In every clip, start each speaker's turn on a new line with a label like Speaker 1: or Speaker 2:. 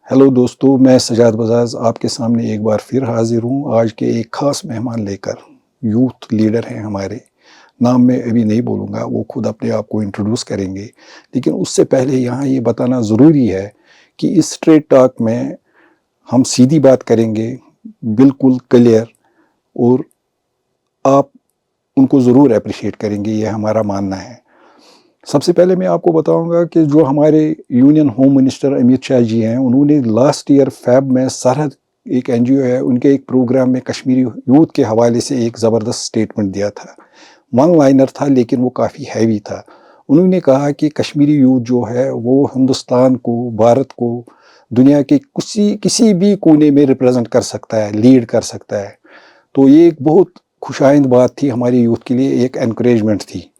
Speaker 1: Hello दोस्तों, मैं सजाद बजाज आपके सामने एक बार फिर हाजिर हूँ आज के एक ख़ास मेहमान लेकर। यूथ लीडर हैं हमारे, नाम मैं अभी नहीं बोलूँगा, वो खुद अपने आप को इंट्रोड्यूस करेंगे। लेकिन उससे पहले यहाँ ये बताना ज़रूरी है कि इस स्ट्रेट टॉक में हम सीधी बात करेंगे, बिल्कुल क्लियर, और आप उनको ज़रूर अप्रिशिएट करेंगे, ये हमारा मानना है। सबसे पहले मैं आपको बताऊंगा कि जो हमारे union home minister Amit Shah ji हैं, उन्होंने लास्ट ईयर फेब में सरहद एक एनजीओ है, उनके एक प्रोग्राम में कश्मीरी यूथ के हवाले से एक ज़बरदस्त स्टेटमेंट दिया था। वन लाइनर था लेकिन वो काफ़ी हैवी था। उन्होंने कहा कि कश्मीरी यूथ जो है वो हिंदुस्तान को, भारत को दुनिया के किसी भी कोने में रिप्रेजेंट कर सकता है, लीड कर सकता है। तो ये एक बहुत खुशाइंद बात थी हमारी यूथ के लिए, एक एनकरेजमेंट थी।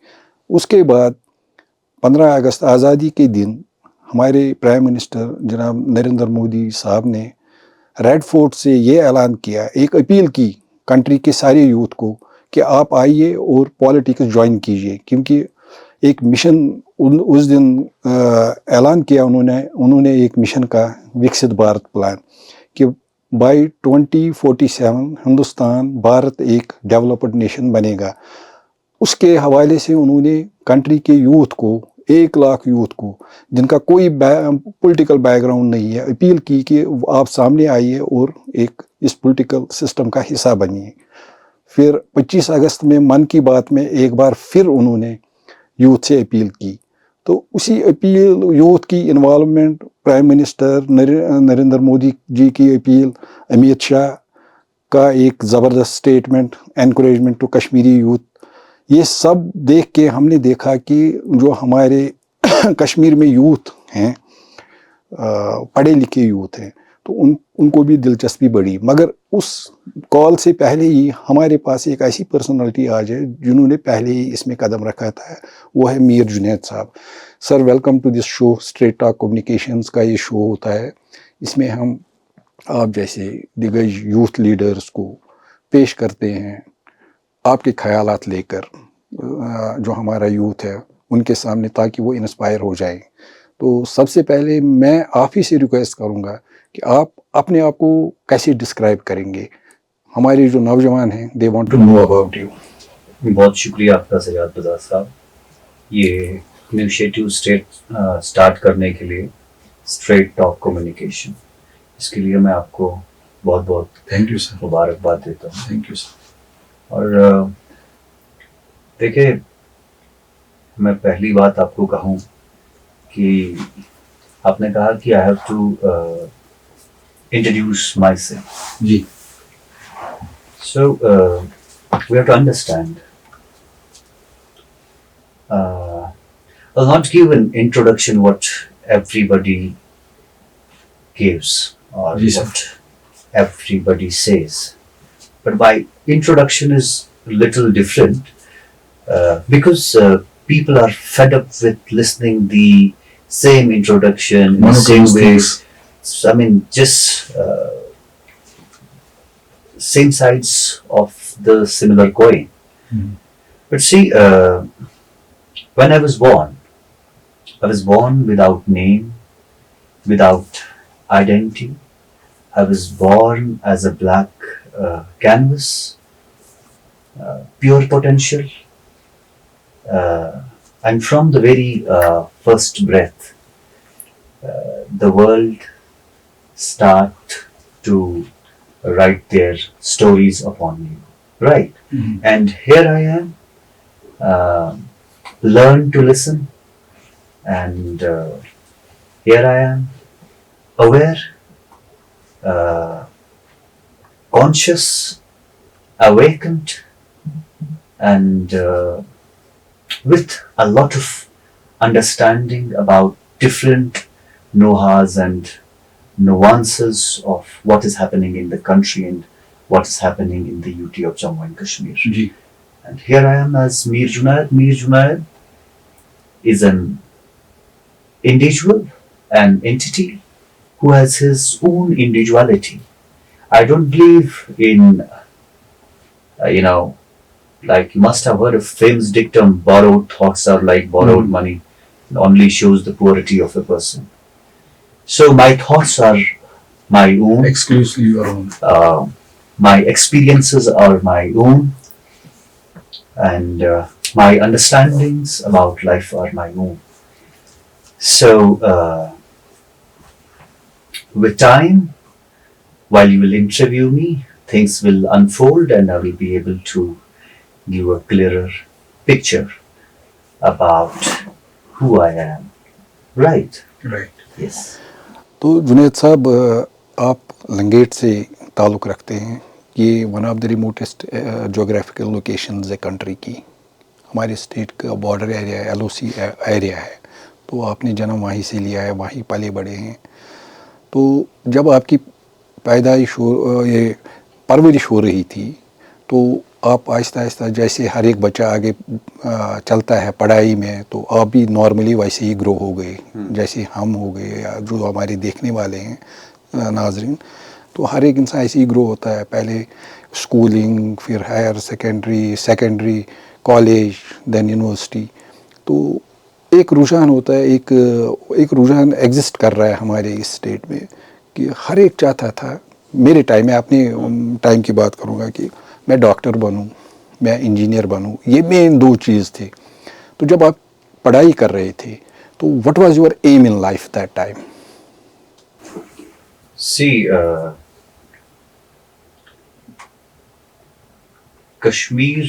Speaker 1: उसके बाद 15 अगस्त आज़ादी के दिन हमारे प्राइम मिनिस्टर जनाब नरेंद्र मोदी साहब ने रेड फोर्ट से ये ऐलान किया, एक अपील की कंट्री के सारे यूथ को कि आप आइए और पॉलिटिक्स ज्वाइन कीजिए, क्योंकि एक मिशन उस दिन ऐलान किया उन्होंने एक मिशन का, विकसित भारत प्लान, कि बाय 2047 हिंदुस्तान, भारत एक डेवलप्ड नेशन बनेगा। उसके हवाले से उन्होंने कंट्री के यूथ को, 1 लाख यूथ को, जिनका कोई पॉलिटिकल बैकग्राउंड नहीं है, अपील की कि आप सामने आइए और एक इस पॉलिटिकल सिस्टम का हिस्सा बनिए। फिर 25 अगस्त में मन की बात में एक बार फिर उन्होंने यूथ से अपील की। तो उसी अपील, यूथ की involvement, prime minister Narendra Modi ji की अपील, अमित शाह का एक ज़बरदस्त statement, encouragement to Kashmiri youth, ये सब देख के हमने देखा कि जो हमारे कश्मीर में यूथ हैं, पढ़े लिखे यूथ हैं, तो उनको भी दिलचस्पी बढ़ी। मगर उस कॉल से पहले ही हमारे पास एक ऐसी पर्सनालिटी आ जाए जिन्होंने पहले ही इसमें कदम रखा था, वो है मीर जुनैद साहब। Sir, welcome to this show. Straight talk communications का ये शो होता है, इसमें हम आप जैसे दिग्गज यूथ लीडर्स को पेश करते हैं, आपके ख्यालात लेकर जो हमारा यूथ है उनके सामने, ताकि वो इंस्पायर हो जाए। तो सबसे पहले मैं आप ही से रिक्वेस्ट करूंगा कि आप अपने आप को कैसे डिस्क्राइब करेंगे, हमारे जो नौजवान हैं, they want to know about you.
Speaker 2: बहुत शुक्रिया आपका सजाद बजाज साहब, ये इनिशिएटिव स्टार्ट करने के लिए, स्ट्रेट टॉक कम्युनिकेशन, इसके लिए मैं आपको बहुत बहुत
Speaker 1: थैंक यू सर,
Speaker 2: मुबारकबाद देता हूँ।
Speaker 1: Thank you sir.
Speaker 2: और देखिए, मैं पहली बात आपको कहूँ कि आपने कहा कि I have to introduce myself.
Speaker 1: जी।
Speaker 2: So we have to understand, I'll not give an introduction what everybody gives or
Speaker 1: Yes, sir.
Speaker 2: what everybody says, but my introduction is a little different because people are fed up with listening the same introduction in the same way. I mean, just same sides of the similar coin. But see, when I was born without name, without identity. I was born as a black canvas, pure potential, and from the very first breath, the world start to write their stories upon you, right? And here I am, learn to listen, and here I am, aware, conscious, awakened, and with a lot of understanding about different know-hows and nuances of what is happening in the country and what is happening in the UT of Jammu and Kashmir.
Speaker 1: जी।
Speaker 2: And here I am as Mir Junaid. Mir Junaid is an individual, an entity who has his own individuality. I don't believe in, like you must have heard of famous dictum, borrowed thoughts are like borrowed money, it only shows the poverty of a person. So my thoughts are my own.
Speaker 1: Exclusively your own.
Speaker 2: My experiences are my own, and my understandings about life are my own. So, with time, while you will interview me, things will unfold, and I will be able to give a clearer picture about who I am. Right?
Speaker 1: Right.
Speaker 2: Yes.
Speaker 1: तो जुनैद साहब, आप लंगेट से ताल्लुक़ रखते हैं। ये one of the remotest geographical locations है country की। हमारे स्टेट का बॉर्डर एरिया है, LOC एरिया है। तो आपने जन्म वहीं से लिया है, वहीं पले बड़े हैं। तो जब आपकी पैदाइश हो, ये परवरिश हो रही थी, तो आप आहिस्ता आहिस्ता जैसे हर एक बच्चा आगे चलता है पढ़ाई में, तो आप भी नॉर्मली वैसे ही ग्रो हो गए, जैसे हम हो गए या जो हमारे देखने वाले हैं नाजरीन। तो हर एक इंसान ऐसे ही ग्रो होता है, पहले स्कूलिंग, फिर higher secondary, college, then university. तो एक रुझान होता है, एक रुझान एग्जिस्ट कर रहा है हमारे इस स्टेट में कि हर एक चाहता था, मेरे टाइम में, अपने टाइम की बात करूँगा, कि मैं डॉक्टर बनूं, मैं इंजीनियर बनूं। ये मेन दो चीज़ थे। तो जब आप पढ़ाई कर रहे थे, तो what was your aim in life that time?
Speaker 2: See, Kashmir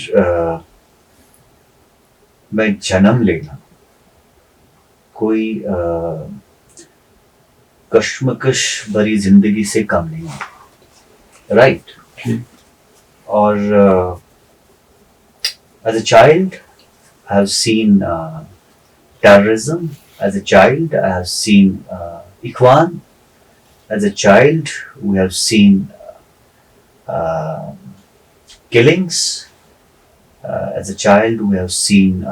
Speaker 2: में जन्म लेना कोई कश्मकश भरी जिंदगी से कम नहीं है, राइट? और as a child I have seen terrorism. As a child I have seen Ikhwan. As a child we have seen killings. As a child we have seen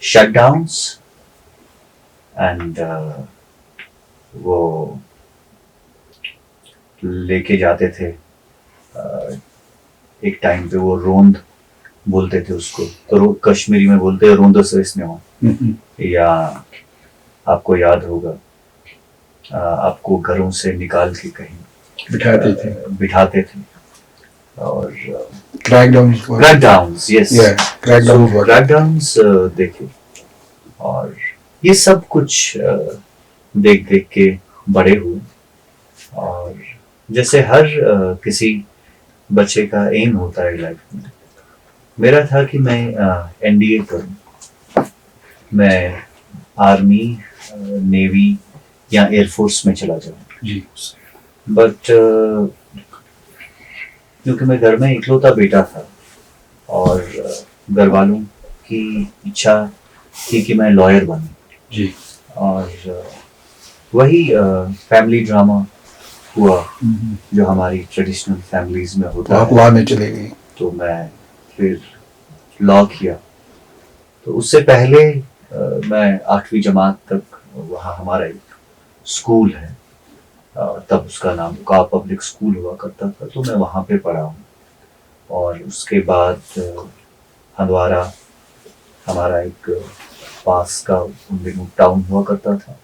Speaker 2: shutdowns, and वो लेके जाते थे, एक टाइम पे वो रोंद बोलते थे उसको, तो कश्मीरी में बोलते हैं रोंद से इसने हो, या आपको याद होगा, आपको घरों से निकाल के कहीं बिठाते थे और क्रैकडाउन्स, यस, क्रैकडाउन्स देखे। और ये सब कुछ देख देख के बड़े हुए, और जैसे हर किसी बच्चे का एम होता है लाइफ में, मेरा था कि मैं NDA करूं, मैं आर्मी, नेवी या एयरफोर्स में चला जाऊं। बट क्योंकि मैं घर में इकलौता बेटा था और घर वालों की इच्छा थी कि मैं लॉयर बनूं, और वही फैमिली ड्रामा हुआ जो हमारी ट्रेडिशनल फैमिलीज में होता है।
Speaker 1: आप लॉ में चले गए? तो
Speaker 2: मैं फिर लॉ किया। तो उससे पहले मैं 8वीं जमात तक वहाँ हमारा एक स्कूल है, तब उसका नाम का पब्लिक स्कूल हुआ करता था, तो मैं वहाँ पे पढ़ा हूँ। और उसके बाद हंदवारा हमारा एक पास का उन दिनों टाउन हुआ करता था,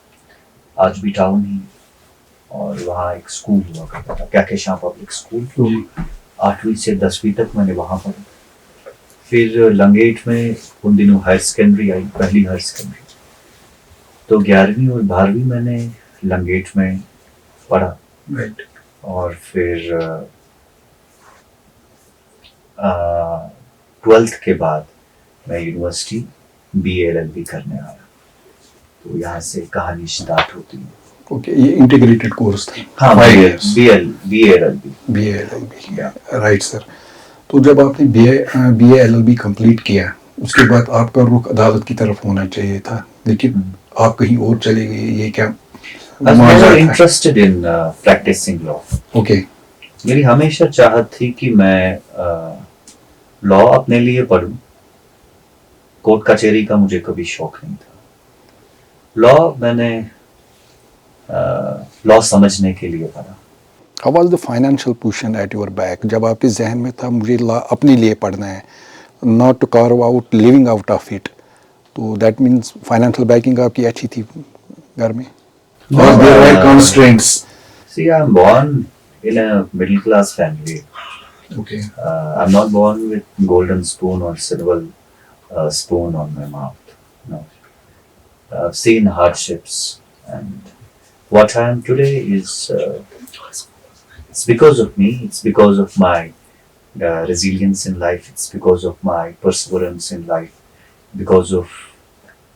Speaker 2: आज भी टाउन ही, और वहाँ एक स्कूल हुआ करता था, कैकेशां पब्लिक स्कूल। तो 8वीं से 10वीं तक मैंने वहाँ पढ़ा। फिर लंगेट में उन दिनों हायर सेकेंडरी आई, पहली हायर सेकेंडरी। तो 11वीं और 12वीं मैंने लंगेट में पढ़ा, और फिर 12th के बाद मैं यूनिवर्सिटी BA LLB करने आया। तो यहाँ से कहानी स्टार्ट होती है।
Speaker 1: ओके, ये इंटीग्रेटेड कोर्स था?
Speaker 2: हाँ, BA LLB।
Speaker 1: Right sir. तो जब आपने BA LLB कंप्लीट किया, उसके बाद आपका रुख अदालत की तरफ होना चाहिए था, लेकिन आप कहीं और चले गए, ये क्या?
Speaker 2: I was never interested in practicing law.
Speaker 1: Okay.
Speaker 2: मेरी हमेशा चाहत थी कि मैं लॉ अपने लिए पढूं। कोर्ट कचहरी का मुझे कभी शौक नहीं था। लॉ मैंने लॉ समझने के लिए पढ़ा।
Speaker 1: How was the financial position at your back? जब आपके जहन में था मुझे लॉ अपने लिए पढ़ना है, not to carve out living out of it, तो that means financial backing आपकी अच्छी थी घर में? Or there were constraints?
Speaker 2: See, I'm born in a middle class family.
Speaker 1: Okay.
Speaker 2: I'm not born with golden spoon or silver spoon on my mouth. No. I've seen hardships, and what I am today is it's because of me. It's because of my resilience in life. It's because of my perseverance in life. Because of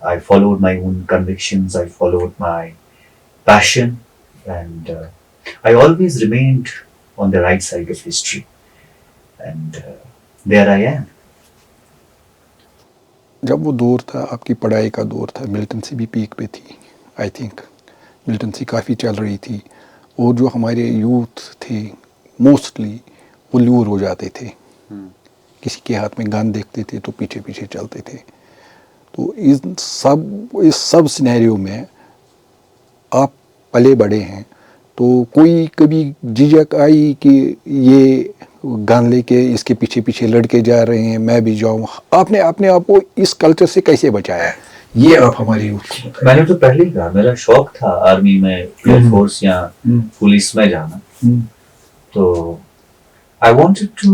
Speaker 2: I followed my own convictions. I followed my passion, and I always remained on the right side of history. And there I am.
Speaker 1: जब वो दौर था आपकी पढ़ाई का दौर था, Milton सी भी पीक पे थी, आई थिंक मिल्टन सी काफ़ी चल रही थी, और जो हमारे यूथ थे मोस्टली वो ल्यूर हो जाते थे, किसी के हाथ में गन देखते थे तो पीछे पीछे चलते थे। तो इस सब सिनेरियो में आप पले बड़े हैं, तो कोई कभी झिझक आई कि ये गन लेके इसके पीछे पीछे लड़के जा रहे हैं, मैं भी जाऊं? आपने अपने आप को इस कल्चर से कैसे बचाया? ये आप हमारी यूथ को बताइए।
Speaker 2: मैंने तो पहले ही कहा, मेरा शौक था आर्मी में, एयरफोर्स या पुलिस में जाना। तो I wanted to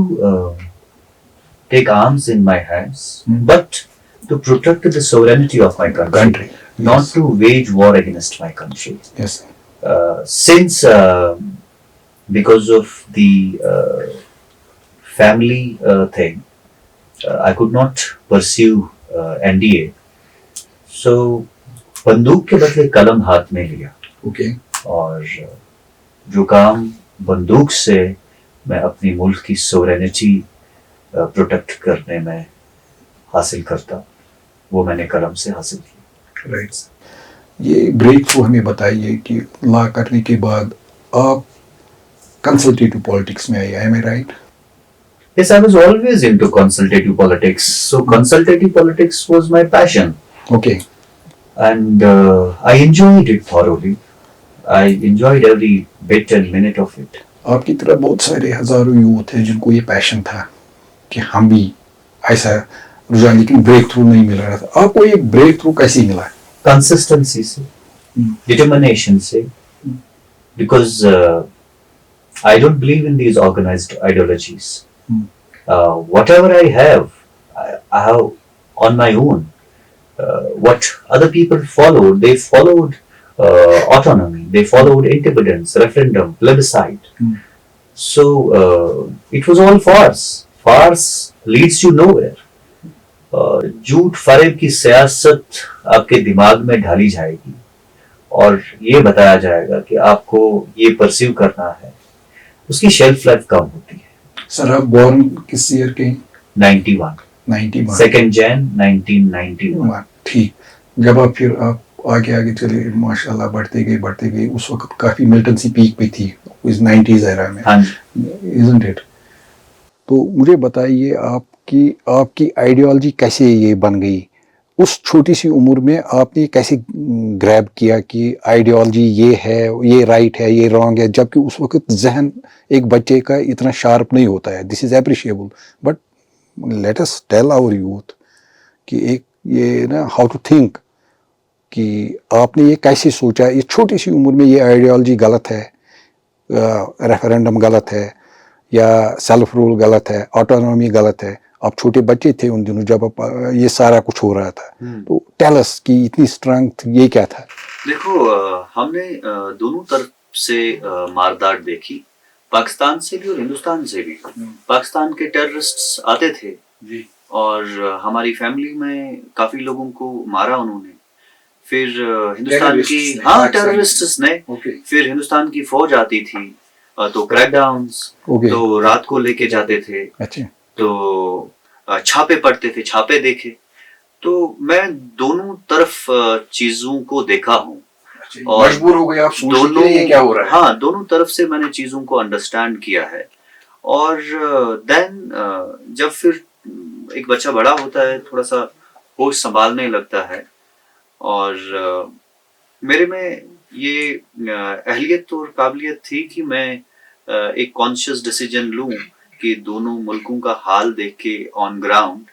Speaker 2: take arms in my hands, but to protect the sovereignty of my country, not
Speaker 1: Yes.
Speaker 2: to wage war against my country.
Speaker 1: Yes.
Speaker 2: Since because of the family thing, I could not pursue NDA. So बंदूक के बदले कलम हाथ में लिया,
Speaker 1: Okay.
Speaker 2: और जो काम बंदूक से मैं अपनी मुल्क की सोवरेनिटी प्रोटेक्ट करने में हासिल करता, वो मैंने कलम से हासिल किया।
Speaker 1: राइट। ये ब्रेक थ्रू हमें बताइए कि लॉ करने के बाद आप कंसल्टेटिव पॉलिटिक्स में आए, am I right?
Speaker 2: Yes, I was always into consultative politics. So consultative politics was my passion.
Speaker 1: Okay.
Speaker 2: And I enjoyed it thoroughly. I enjoyed every bit and minute of it.
Speaker 1: आपकी तरह बहुत सारे हजारों youth हैं जिनको ये passion था कि हम भी ऐसा रुझान, लेकिन ब्रेक थ्रू नहीं मिल रहा था। आपको ये ब्रेक थ्रू कैसे मिला?
Speaker 2: Consistency से, determination से, because I don't believe in these organized ideologies. Whatever I have on my own. What other people followed, they followed autonomy, they followed independence, referendum, plebiscite. So it was all farce. Farce leads you nowhere. झूठ फरेब की सियासत आपके दिमाग में ढाली जाएगी और ये बताया जाएगा कि आपको ये परसीव करना है, उसकी शेल्फ लाइफ कम होती है।
Speaker 1: सर आप बॉर्न किस ईयर के?
Speaker 2: 91 2 जैन 1991।
Speaker 1: ठीक। जब आप फिर आप आगे चले, माशाल्लाह बढ़ते गए, उस वक्त काफी मिल्टन सी पीक पे थी इस 90s एरा में,
Speaker 2: हाँ,
Speaker 1: isn't it? तो मुझे बताइए आपकी आइडियोलॉजी कैसे ये बन गई? उस छोटी सी उम्र में आपने कैसे ग्रैब किया कि आइडियोलॉजी ये है, ये राइट है, ये रॉन्ग है, जबकि उस वक्त जहन एक बच्चे का इतना शार्प नहीं होता है। This is appreciable, but let us tell our youth कि एक ये ना हाउ टू थिंक, कि आपने ये कैसे सोचा इस छोटी सी उम्र में ये आइडियोलॉजी गलत है, रेफरेंडम गलत है, या सेल्फ रूल गलत है, ऑटोनॉमी गलत है। आप छोटे बच्चे थे उन दिनों जब ये सारा कुछ हो रहा था, तो टेल अस कि इतनी स्ट्रेंथ ये क्या था?
Speaker 2: देखो, हमने दोनों तरफ से मारदार देखी, पाकिस्तान से भी और हिंदुस्तान से भी। पाकिस्तान के टेररिस्ट्स आते थे जी, और हमारी फैमिली में काफी लोगों को मारा उन्होंने। फिर हिंदुस्तान की टेररिस्ट्स ने फिर हिंदुस्तान की फौज आती थी, तो क्रैकडाउन्स, तो रात को लेके जाते थे।
Speaker 1: अच्छा।
Speaker 2: तो छापे पड़ते थे, छापे देखे। तो मैं दोनों तरफ चीजों को देखा हूँ और
Speaker 1: मजबूर हो गए आप सोचने के लिए क्या हो रहा है।
Speaker 2: हाँ, दोनों तरफ से मैंने चीजों को अंडरस्टैंड किया है। और देन जब फिर एक बच्चा बड़ा होता है, थोड़ा सा होश संभालने लगता है, और मेरे में ये अहलियत और काबिलियत थी कि मैं एक कॉन्शियस डिसीजन लूं कि दोनों मुल्कों का हाल देख के ऑन ग्राउंड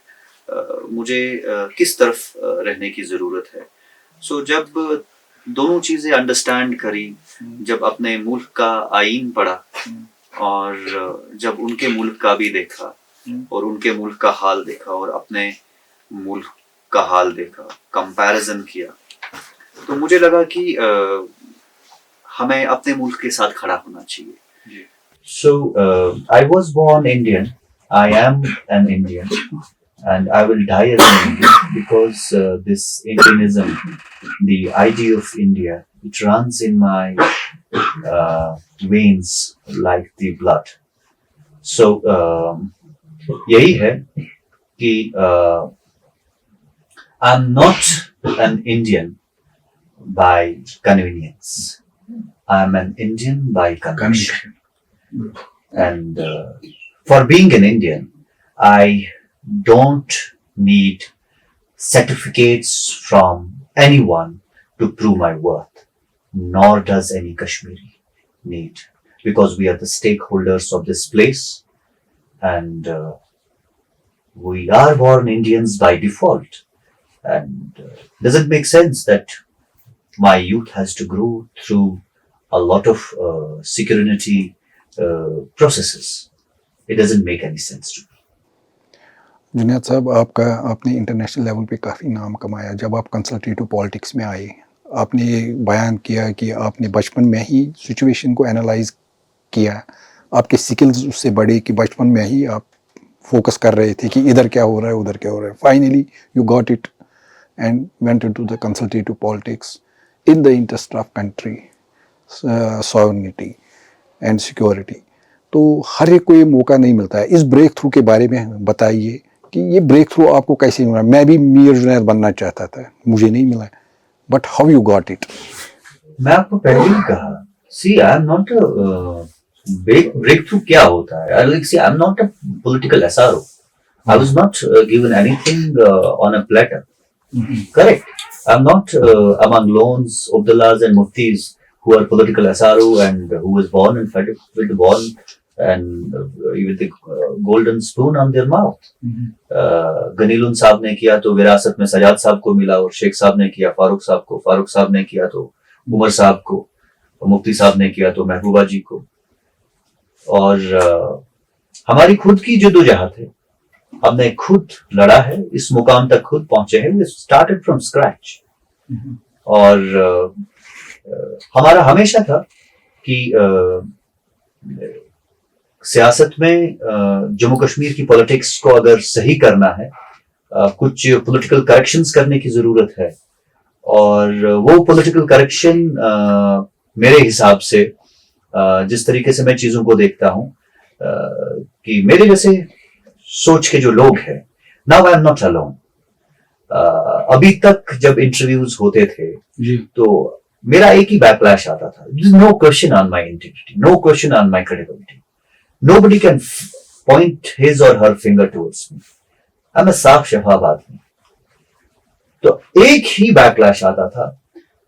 Speaker 2: मुझे किस तरफ रहने की ज़रूरत है। सो जब दोनों चीजें अंडरस्टैंड करी जब अपने मुल्क का आईन पढ़ा और जब उनके मुल्क का भी देखा और उनके मुल्क का हाल देखा और अपने मुल्क का हाल देखा, कंपैरिजन किया, तो मुझे लगा कि हमें अपने मुल्क के साथ खड़ा होना चाहिए. So I was born Indian. I am an Indian, and I will die as an Indian because this Indianism, the idea of India, it runs in my veins like the blood. So यही है कि I'm not an Indian by convenience. I'm an Indian by conviction. And for being an Indian, I don't need certificates from anyone to prove my worth, nor does any Kashmiri need, because we are the stakeholders of this place, and we are born Indians by default. And does it make sense that my youth has to grow through a lot of security processes? It doesn't make any sense to me.
Speaker 1: Junaid साहब, आपने international level पे काफ़ी नाम कमाया. जब आप consultative politics में आए, आपने ये बयान किया कि आपने बचपन में ही सिचुएशन को एनालाइज किया. आपके स्किल्स उससे बढ़े कि बचपन में ही आप फोकस कर रहे थे कि इधर क्या हो रहा है, उधर क्या हो रहा है. Finally you got it and went into the consultative politics in the interest of country sovereignty and security. तो हर एक को ये मौका नहीं मिलता है. इस ब्रेक थ्रू के बारे में बताइए कि ये ब्रेक थ्रू आपको कैसे मिला. मैं भी मीर जुनैद बनना चाहता था, मुझे नहीं मिला, but how you got it?
Speaker 2: मैं आपको पहले ही कहा, see I am not break through क्या होता है. Like, see, I'm not a political SRO. I was not given anything on a platter. Correct. I'm not among loans, Abdullahs and Muftis who are political SRO and who was born and fed with the born and with the golden spoon on their mouth. गनीलुन साहब ने किया तो विरासत में सजाद साहब को मिला, और शेख साहब ने किया फारूक साहब को, फारूक साहब ने किया तो उमर साहब को, और मुफ्ती साहब ने किया तो महबूबा जी को. और हमारी खुद की जद्दोजहद है, हमने खुद लड़ा है, इस मुकाम तक खुद पहुंचे हैं. We started from scratch. और हमारा हमेशा था कि सियासत में जम्मू कश्मीर की पॉलिटिक्स को अगर सही करना है, कुछ पॉलिटिकल करेक्शंस करने की जरूरत है. और वो पॉलिटिकल करेक्शन मेरे हिसाब से जिस तरीके से मैं चीजों को देखता हूं कि मेरे जैसे सोच के जो लोग हैं, now I am not alone. अभी तक जब इंटरव्यूज होते थे तो मेरा एक ही बैकलैश आता था. No question on my integrity, no question on my credibility. Nobody can point his or her finger towards me. I'm a साफ शफाफ आदमी. तो एक ही बैकलैश आता था,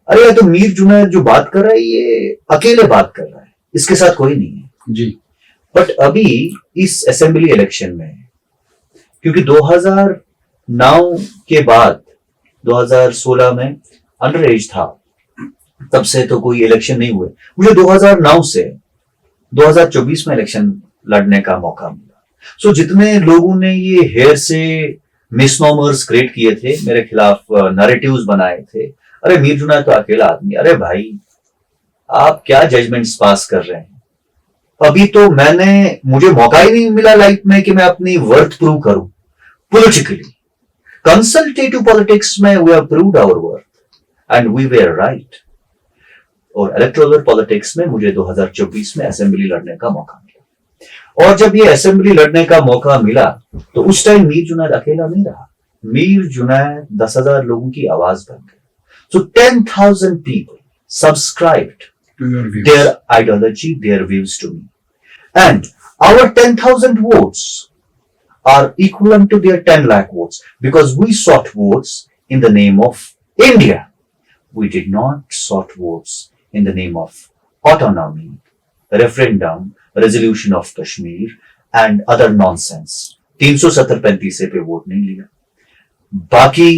Speaker 2: अरे ये तो मीर जुनैद जो बात कर रहा है ये अकेले बात कर रहा है, इसके साथ कोई नहीं है जी. बट अभी इस असेंबली इलेक्शन में, क्योंकि 2009 के बाद 2016 में अंडर एज था, तब से तो कोई इलेक्शन नहीं हुए. मुझे 2009 से 2024 में इलेक्शन लड़ने का मौका मिला. सो जितने लोगों ने ये हेयर से मिसनॉमर्स क्रिएट किए थे, मेरे खिलाफ नैरेटिव्स बनाए थे, अरे मीर जुनैद तो अकेला आदमी, अरे भाई आप क्या जजमेंट्स पास कर रहे हैं. अभी तो मुझे मौका ही नहीं मिला लाइफ में कि मैं अपनी वर्थ प्रूव करूं पॉलिटिकली. कंसल्टेटिव पॉलिटिक्स में we have proved our worth and we were right. और इलेक्टोरल पॉलिटिक्स में मुझे 2024 में असेंबली लड़ने का मौका मिला. और जब ये असेंबली लड़ने का मौका मिला तो उस टाइम मीर जुनैद अकेला नहीं रहा. मीर जुनैद 10,000 लोगों की आवाज बन गई. सो 10,000 people subscribed their ideology, their views to me. And our 10,000 votes are equivalent to their 10 lakh votes because we sought votes in the name of India. We did not sought votes in the name of autonomy, referendum, resolution of Kashmir and other nonsense. 370-35 पे vote नहीं लिया. बाकी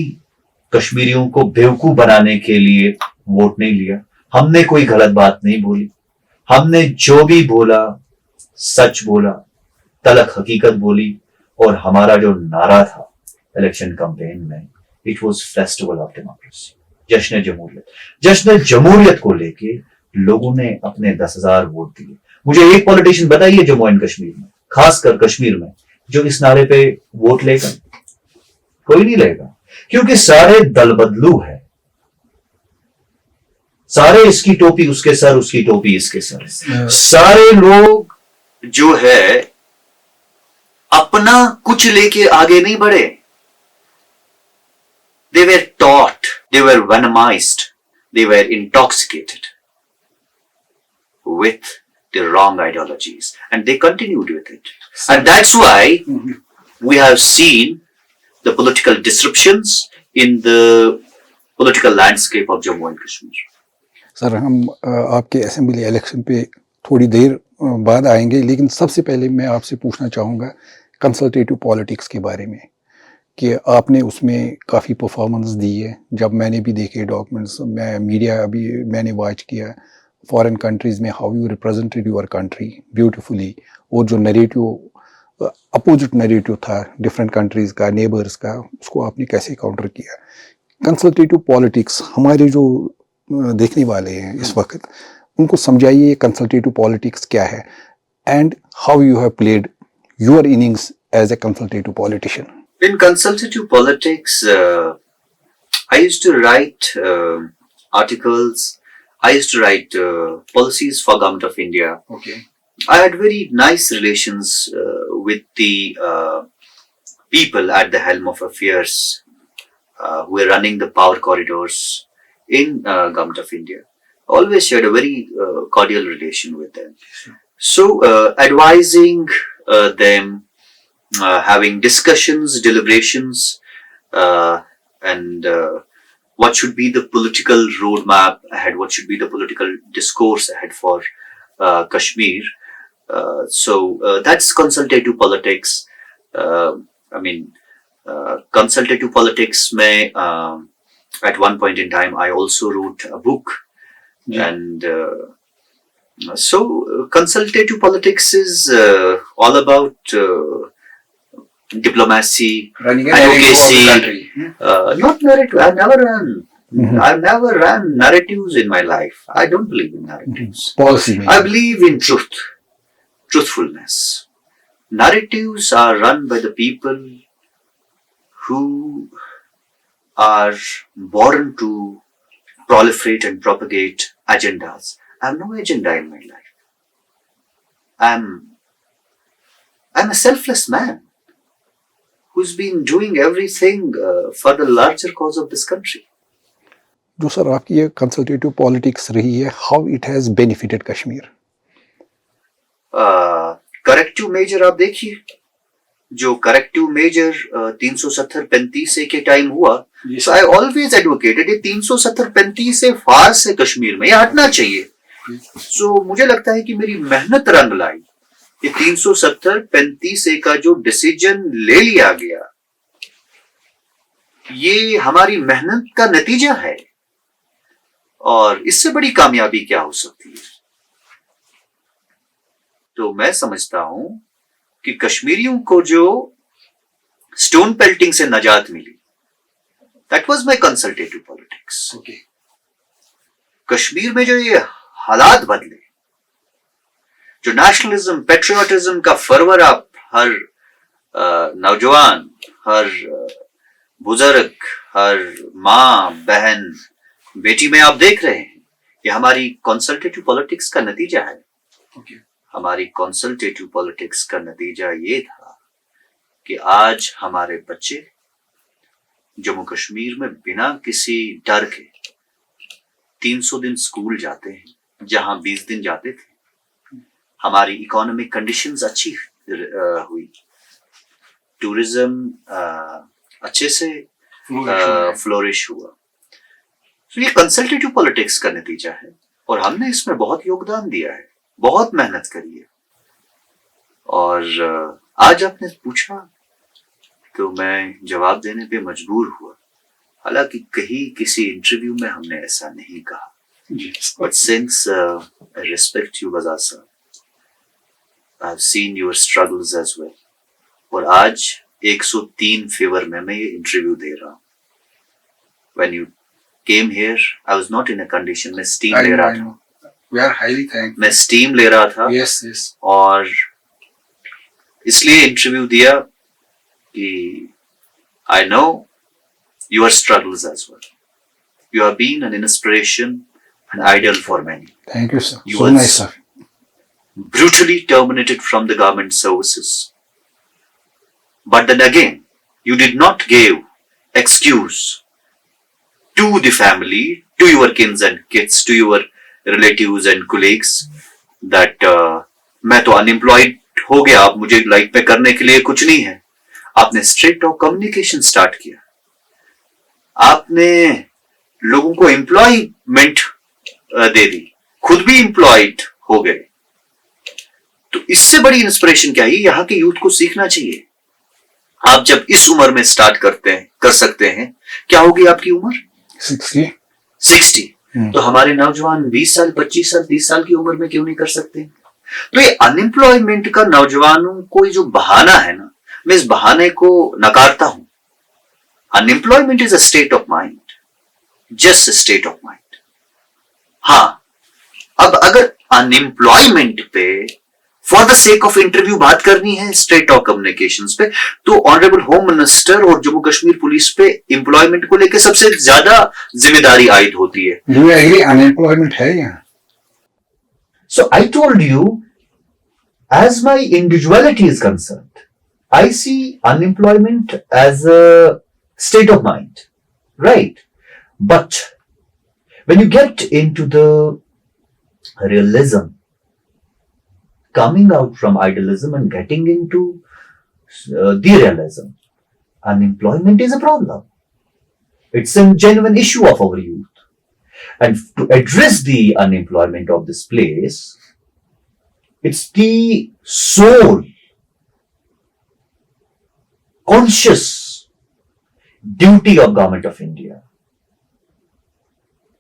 Speaker 2: कश्मीरियों को बेवकूफ बनाने के लिए वोट नहीं लिया, हमने कोई गलत बात नहीं बोली, हमने जो भी बोला सच बोला, तलक हकीकत बोली। और हमारा जो नारा था इलेक्शन कैंपेन में, it was festival of democracy, जश्न जमहूरियत। जश्न जमहूरियत को लेके लोगों ने अपने 10,000 वोट दिए। मुझे एक पॉलिटिशियन बताइए जम्मू एंड कश्मीर में, खासकर कश्मीर में, जो इस नारे पे वोट लेगा? कोई नहीं लेगा, क्योंकि सारे दल बदलू है, सारे इसकी टोपी उसके सर, उसकी टोपी इसके सर। सारे लोग जो है अपना कुछ लेके आगे नहीं बढ़े। They were taught, they were venomized, they were intoxicated with the wrong ideologies, and they continued with it. And that's why we have seen the political disruptions in the political landscape of Jammu and Kashmir.
Speaker 1: Sir, हम आपके assembly election पे थोड़ी देर बाद आएंगे, लेकिन सबसे पहले मैं आपसे पूछना चाहूँगा कंसल्टेटिव पॉलिटिक्स के बारे में, कि आपने उसमें काफ़ी परफॉर्मेंस दी है। जब मैंने भी देखे डॉक्यूमेंट्स, मैं मीडिया अभी मैंने वॉच किया फॉरेन कंट्रीज़ में, how you represented your country beautifully, और जो नरेटिव अपोजिट नरेटिव था डिफरेंट कंट्रीज़ का, नेबर्स का, उसको आपने कैसे काउंटर किया। कंसल्टेटिव पॉलिटिक्स हमारे जो देखने वाले हैं इस वक्त, उनको समझाइए कंसल्टेटिव पॉलिटिक्स क्या है, and how you have played your innings as a consultative politician.
Speaker 2: In consultative politics, I used to write articles. I used to write policies for Government of India.
Speaker 1: Okay.
Speaker 2: I had very nice relations with the people at the helm of affairs who were running the power corridors in Government of India. Always shared a very cordial relation with them. So advising them, having discussions, deliberations, and what should be the political roadmap ahead, what should be the political discourse ahead for Kashmir. So that's consultative politics. I mean, consultative politics may, at one point in time, I also wrote a book. Yeah. And so consultative politics is all about diplomacy, advocacy. Not narrative. I've never run. I've never ran narratives in my life. I don't believe in narratives.
Speaker 1: Policy.
Speaker 2: I believe in truth, truthfulness. Narratives are run by the people who are born to proliferate and propagate agendas. I have no agenda in my life. I'm a selfless man who's been doing everything for the larger cause of this country.
Speaker 1: जो sir आपकी ये consultative politics रही है, how it has benefited Kashmir.
Speaker 2: Corrective measure आप देखिए, जो corrective major 370-35 के time हुआ, so I always advocated ये 370-35 से फार से कश्मीर में ये हटना चाहिए। So मुझे लगता है कि मेरी मेहनत रंग लाई। ये 370-35 का जो डिसीजन ले लिया गया, ये हमारी मेहनत का नतीजा है, और इससे बड़ी कामयाबी क्या हो सकती है। तो मैं समझता हूं कि कश्मीरियों को जो स्टोन पेल्टिंग से नजात मिली, that was my consultative politics. Kashmir में जो ये हालात बदले, जो नेशनलिज्म, पेट्रियोटिज्म का फरवर आप हर नौजवान, हर बुजुर्ग, हर माँ, बहन, बेटी में आप देख रहे हैं, ये हमारी कंसल्टेटिव पॉलिटिक्स का नतीजा है। हमारी कंसल्टेटिव पॉलिटिक्स का नतीजा ये था कि आज हमारे बच्चे जम्मू कश्मीर में बिना किसी डर के 300 दिन स्कूल जाते हैं, जहां 20 दिन जाते थे। हमारी इकोनॉमिक कंडीशंस अच्छी हुई, टूरिज्म अच्छे से फ्लोरिश हुआ। तो ये कंसल्टेटिव पॉलिटिक्स का नतीजा है, और हमने इसमें बहुत योगदान दिया है, बहुत मेहनत करी है। और आज आपने पूछा तो मैं जवाब देने पे मजबूर हुआ हालांकि कहीं किसी इंटरव्यू में हमने ऐसा नहीं कहा, but since I respect you Bazaz sir, I've seen your struggles as well. और आज 103 फेवर में मैं ये इंटरव्यू दे रहा हूँ. When you came here, I was not in a condition. मैं स्टीम ले रहा था.
Speaker 1: We are highly thankful.
Speaker 2: मैं स्टीम ले रहा था.
Speaker 1: Yes, yes.
Speaker 2: और इसलिए इंटरव्यू दिया कि I know your struggles as well. You have been an inspiration, an idol for many.
Speaker 1: Thank you, sir.
Speaker 2: You
Speaker 1: So
Speaker 2: was
Speaker 1: nice, sir.
Speaker 2: brutally terminated from the government services. But then again, you did not give excuse to the family, to your kids and kids, to your relatives and colleagues that मैं तो unemployed हो गया, अब मुझे life में करने के लिए कुछ नहीं है. आपने स्ट्रेट टॉक कम्युनिकेशन स्टार्ट किया. आपने लोगों को एम्प्लॉयमेंट दे दी, खुद भी एम्प्लॉयड हो गए. तो इससे बड़ी इंस्पिरेशन क्या है? यहाँ के यूथ को सीखना चाहिए. आप जब इस उम्र में स्टार्ट कर सकते हैं, क्या होगी आपकी उम्र? 60. तो हमारे नौजवान 20 साल, 25 साल, 30 साल की उम्र में क्यों नहीं कर सकते? तो ये अनएम्प्लॉयमेंट का नौजवानों को जो बहाना है ना, मैं इस बहाने को नकारता हूं. Unemployment is a state of mind, just a state of mind. हाँ, अब अगर अनएम्प्लॉयमेंट पे for the sake of interview बात करनी है स्ट्रेट टॉक कम्युनिकेशंस पे, तो ऑनरेबल होम मिनिस्टर और जम्मू कश्मीर पुलिस पे एम्प्लॉयमेंट को लेकर सबसे ज्यादा जिम्मेदारी आयद होती है.
Speaker 1: Do you agree अनएम्प्लॉयमेंट है यहाँ?
Speaker 2: So I told you, as my individuality is concerned, I see unemployment as a state of mind, right? But when you get into the realism, coming out from idealism and getting into the realism, unemployment is a problem. It's a genuine issue of our youth. And to address the unemployment of this place, it's the sole conscious duty of Government of India,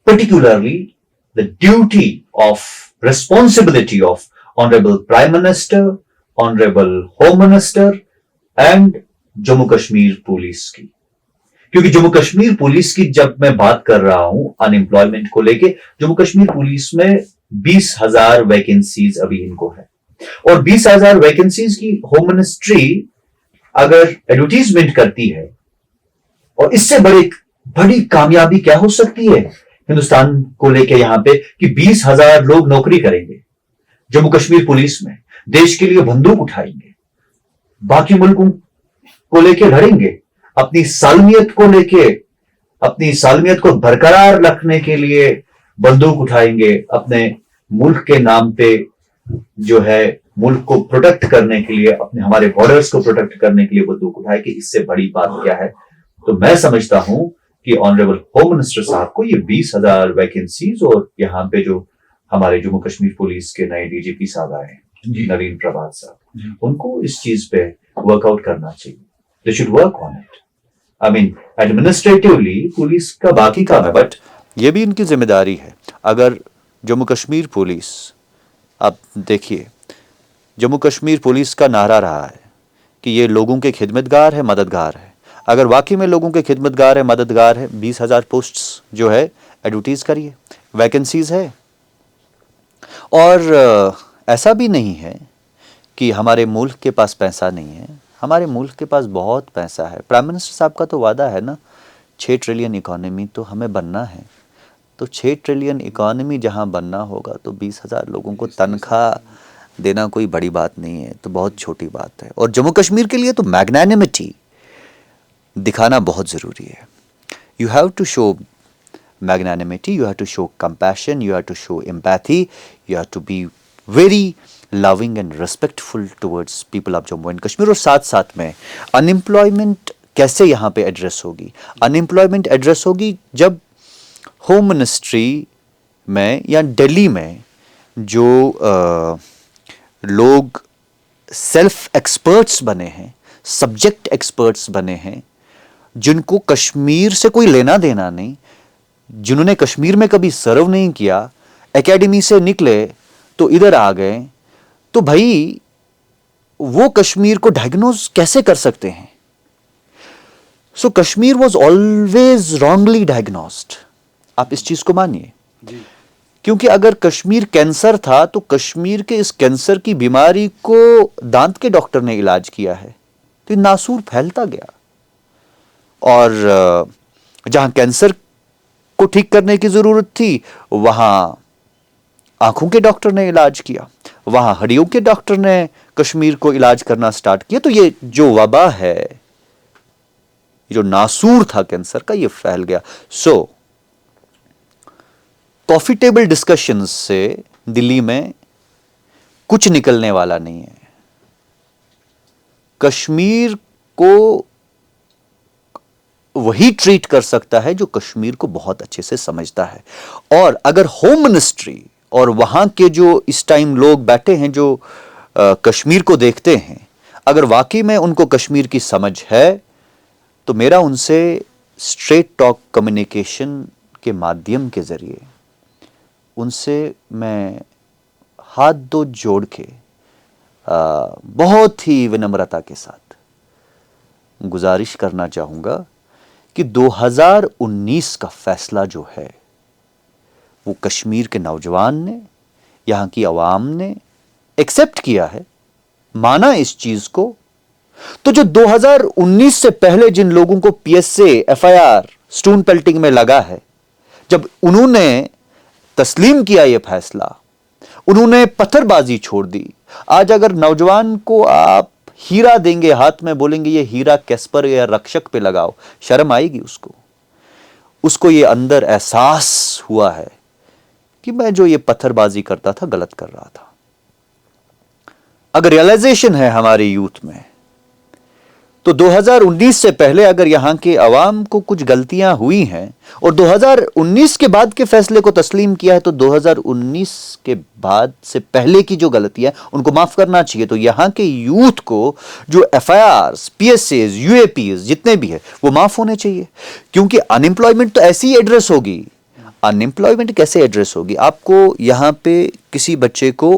Speaker 2: particularly the duty of responsibility of Honorable Prime Minister, Honorable Home Minister and Jammu Kashmir Police की. क्योंकि Jammu Kashmir police की जब मैं बात कर रहा हूं unemployment को लेके, जम्मू कश्मीर पुलिस में 20,000 वैकेंसीज अभी इनको है. और 20,000 वैकेंसीज की होम मिनिस्ट्री अगर एडवर्टीजमेंट करती है, और इससे बड़ी कामयाबी क्या हो सकती है हिंदुस्तान को लेके यहाँ पे कि 20,000 लोग नौकरी करेंगे जम्मू कश्मीर पुलिस में, देश के लिए बंदूक उठाएंगे, बाकी मुल्कों को लेके लड़ेंगे, अपनी सालमियत को लेके, अपनी सालमियत को बरकरार रखने के लिए बंदूक उठाएंगे, अपने मुल्क के नाम पे जो है मुल्क को प्रोटेक्ट करने के लिए, अपने हमारे बॉर्डर्स को प्रोटेक्ट करने के लिए बंदूक उठाएंगे. इससे बड़ी बात क्या है? तो मैं समझता हूं कि ऑनरेबल होम मिनिस्टर साहब को ये 20,000 वैकेंसीज और यहाँ पे जो हमारे जम्मू कश्मीर पुलिस के नए डीजीपी साहब आए हैं, नवीन प्रभात साहब, उनको इस चीज पे वर्कआउट करना चाहिए. They should work on it. I mean administratively police का बाकी काम है, बट ये भी इनकी जिम्मेदारी है. अगर जम्मू कश्मीर पुलिस, आप देखिए जम्मू कश्मीर पुलिस का नारा रहा है कि ये लोगों के खिदमतगार है, मददगार है. अगर वाकई में लोगों के खिदमतगार है, मददगार है, 20,000 पोस्ट्स जो है एडवर्टीज करिए, वैकेंसीज है. और ऐसा भी नहीं है कि हमारे मुल्क के पास पैसा नहीं है, हमारे मुल्क के पास बहुत पैसा है. प्राइम मिनिस्टर साहब का तो वादा है ना, 6 ट्रिलियन इकॉनमी तो हमें बनना है. तो 6 ट्रिलियन इकॉनमी जहां बनना होगा तो 20,000 लोगों को तनख्वाह देना कोई बड़ी बात नहीं है, तो बहुत छोटी बात है. और जम्मू कश्मीर के लिए तो मैग्नानिमिटी दिखाना बहुत ज़रूरी है. You have to show magnanimity, you have to show compassion, you have to show empathy, you have to be very loving and respectful towards people of Jammu and Kashmir. और साथ साथ में अनएम्प्लॉयमेंट कैसे यहाँ पे एड्रेस होगी? Unemployment address होगी जब होम मिनिस्ट्री में या दिल्ली में जो लोग सेल्फ एक्सपर्ट्स बने हैं, सब्जेक्ट एक्सपर्ट्स बने हैं,
Speaker 3: जिनको कश्मीर से कोई लेना देना नहीं, जिन्होंने कश्मीर में कभी सर्व नहीं किया, एकेडमी से निकले तो इधर आ गए, तो भाई वो कश्मीर को डायग्नोज कैसे कर सकते हैं? So Kashmir was always wrongly diagnosed. आप इस चीज को मानिए, क्योंकि अगर कश्मीर कैंसर था तो कश्मीर के इस कैंसर की बीमारी को दांत के डॉक्टर ने इलाज किया है, तो ये नासूर फैलता गया। और जहां कैंसर को ठीक करने की जरूरत थी वहां आंखों के डॉक्टर ने इलाज किया, वहां हड्डियों के डॉक्टर ने कश्मीर को इलाज करना स्टार्ट किया। तो ये जो वबा है, जो नासूर था कैंसर का, ये फैल गया। सो कॉफी टेबल डिस्कशंस से दिल्ली में कुछ निकलने वाला नहीं है। कश्मीर को वही ट्रीट कर सकता है जो कश्मीर को बहुत अच्छे से समझता है। और अगर होम मिनिस्ट्री और वहां के जो इस टाइम लोग बैठे हैं जो कश्मीर को देखते हैं, अगर वाकई में उनको कश्मीर की समझ है, तो मेरा उनसे स्ट्रेट टॉक कम्युनिकेशन के माध्यम के जरिए उनसे मैं हाथ दो जोड़ के बहुत ही विनम्रता के साथ गुजारिश करना चाहूँगा कि 2019 का फैसला जो है वो कश्मीर के नौजवान ने, यहाँ की आवाम ने एक्सेप्ट किया है, माना इस चीज को। तो जो 2019 से पहले जिन लोगों को पीएसए, एफआईआर, स्टोन पेल्टिंग में लगा है, जब उन्होंने तस्लीम किया ये फैसला, उन्होंने पत्थरबाजी छोड़ दी। आज अगर नौजवान को आप हीरा देंगे हाथ में, बोलेंगे ये हीरा कैस्पर या रक्षक पे लगाओ, शर्म आएगी उसको ये अंदर एहसास हुआ है कि मैं जो ये पत्थरबाजी करता था गलत कर रहा था। अगर रियलाइजेशन है हमारे यूथ में, तो 2019 से पहले अगर यहां के अवाम को कुछ गलतियां हुई हैं और 2019 के बाद के फैसले को तस्लीम किया है, तो 2019 के बाद से पहले की जो गलतियां उनको माफ करना चाहिए। तो यहां के यूथ को जो एफआईआर्स, पीएसएस, यूएपीएस जितने भी है वो माफ होने चाहिए, क्योंकि अनएम्प्लॉयमेंट तो ऐसी ही एड्रेस होगी। अनएम्प्लॉयमेंट कैसे एड्रेस होगी? आपको यहां पे किसी बच्चे को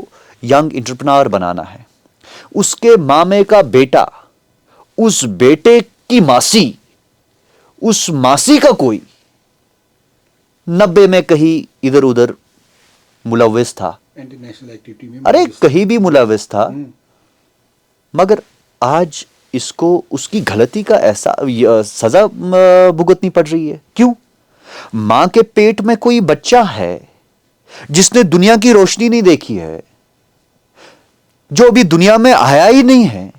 Speaker 3: यंग एंटरप्रेन्योर बनाना है, उसके मामे का बेटा, उस बेटे की मासी, उस मासी का कोई 90 में कहीं इधर उधर मुलव्विस था,
Speaker 1: नेशनल एक्टिविटी में,
Speaker 3: अरे कहीं भी मुलव्विस था, मगर आज इसको उसकी गलती का ऐसा सजा भुगतनी पड़ रही है। क्यों? मां के पेट में कोई बच्चा है जिसने दुनिया की रोशनी नहीं देखी है, जो अभी दुनिया में आया ही नहीं है,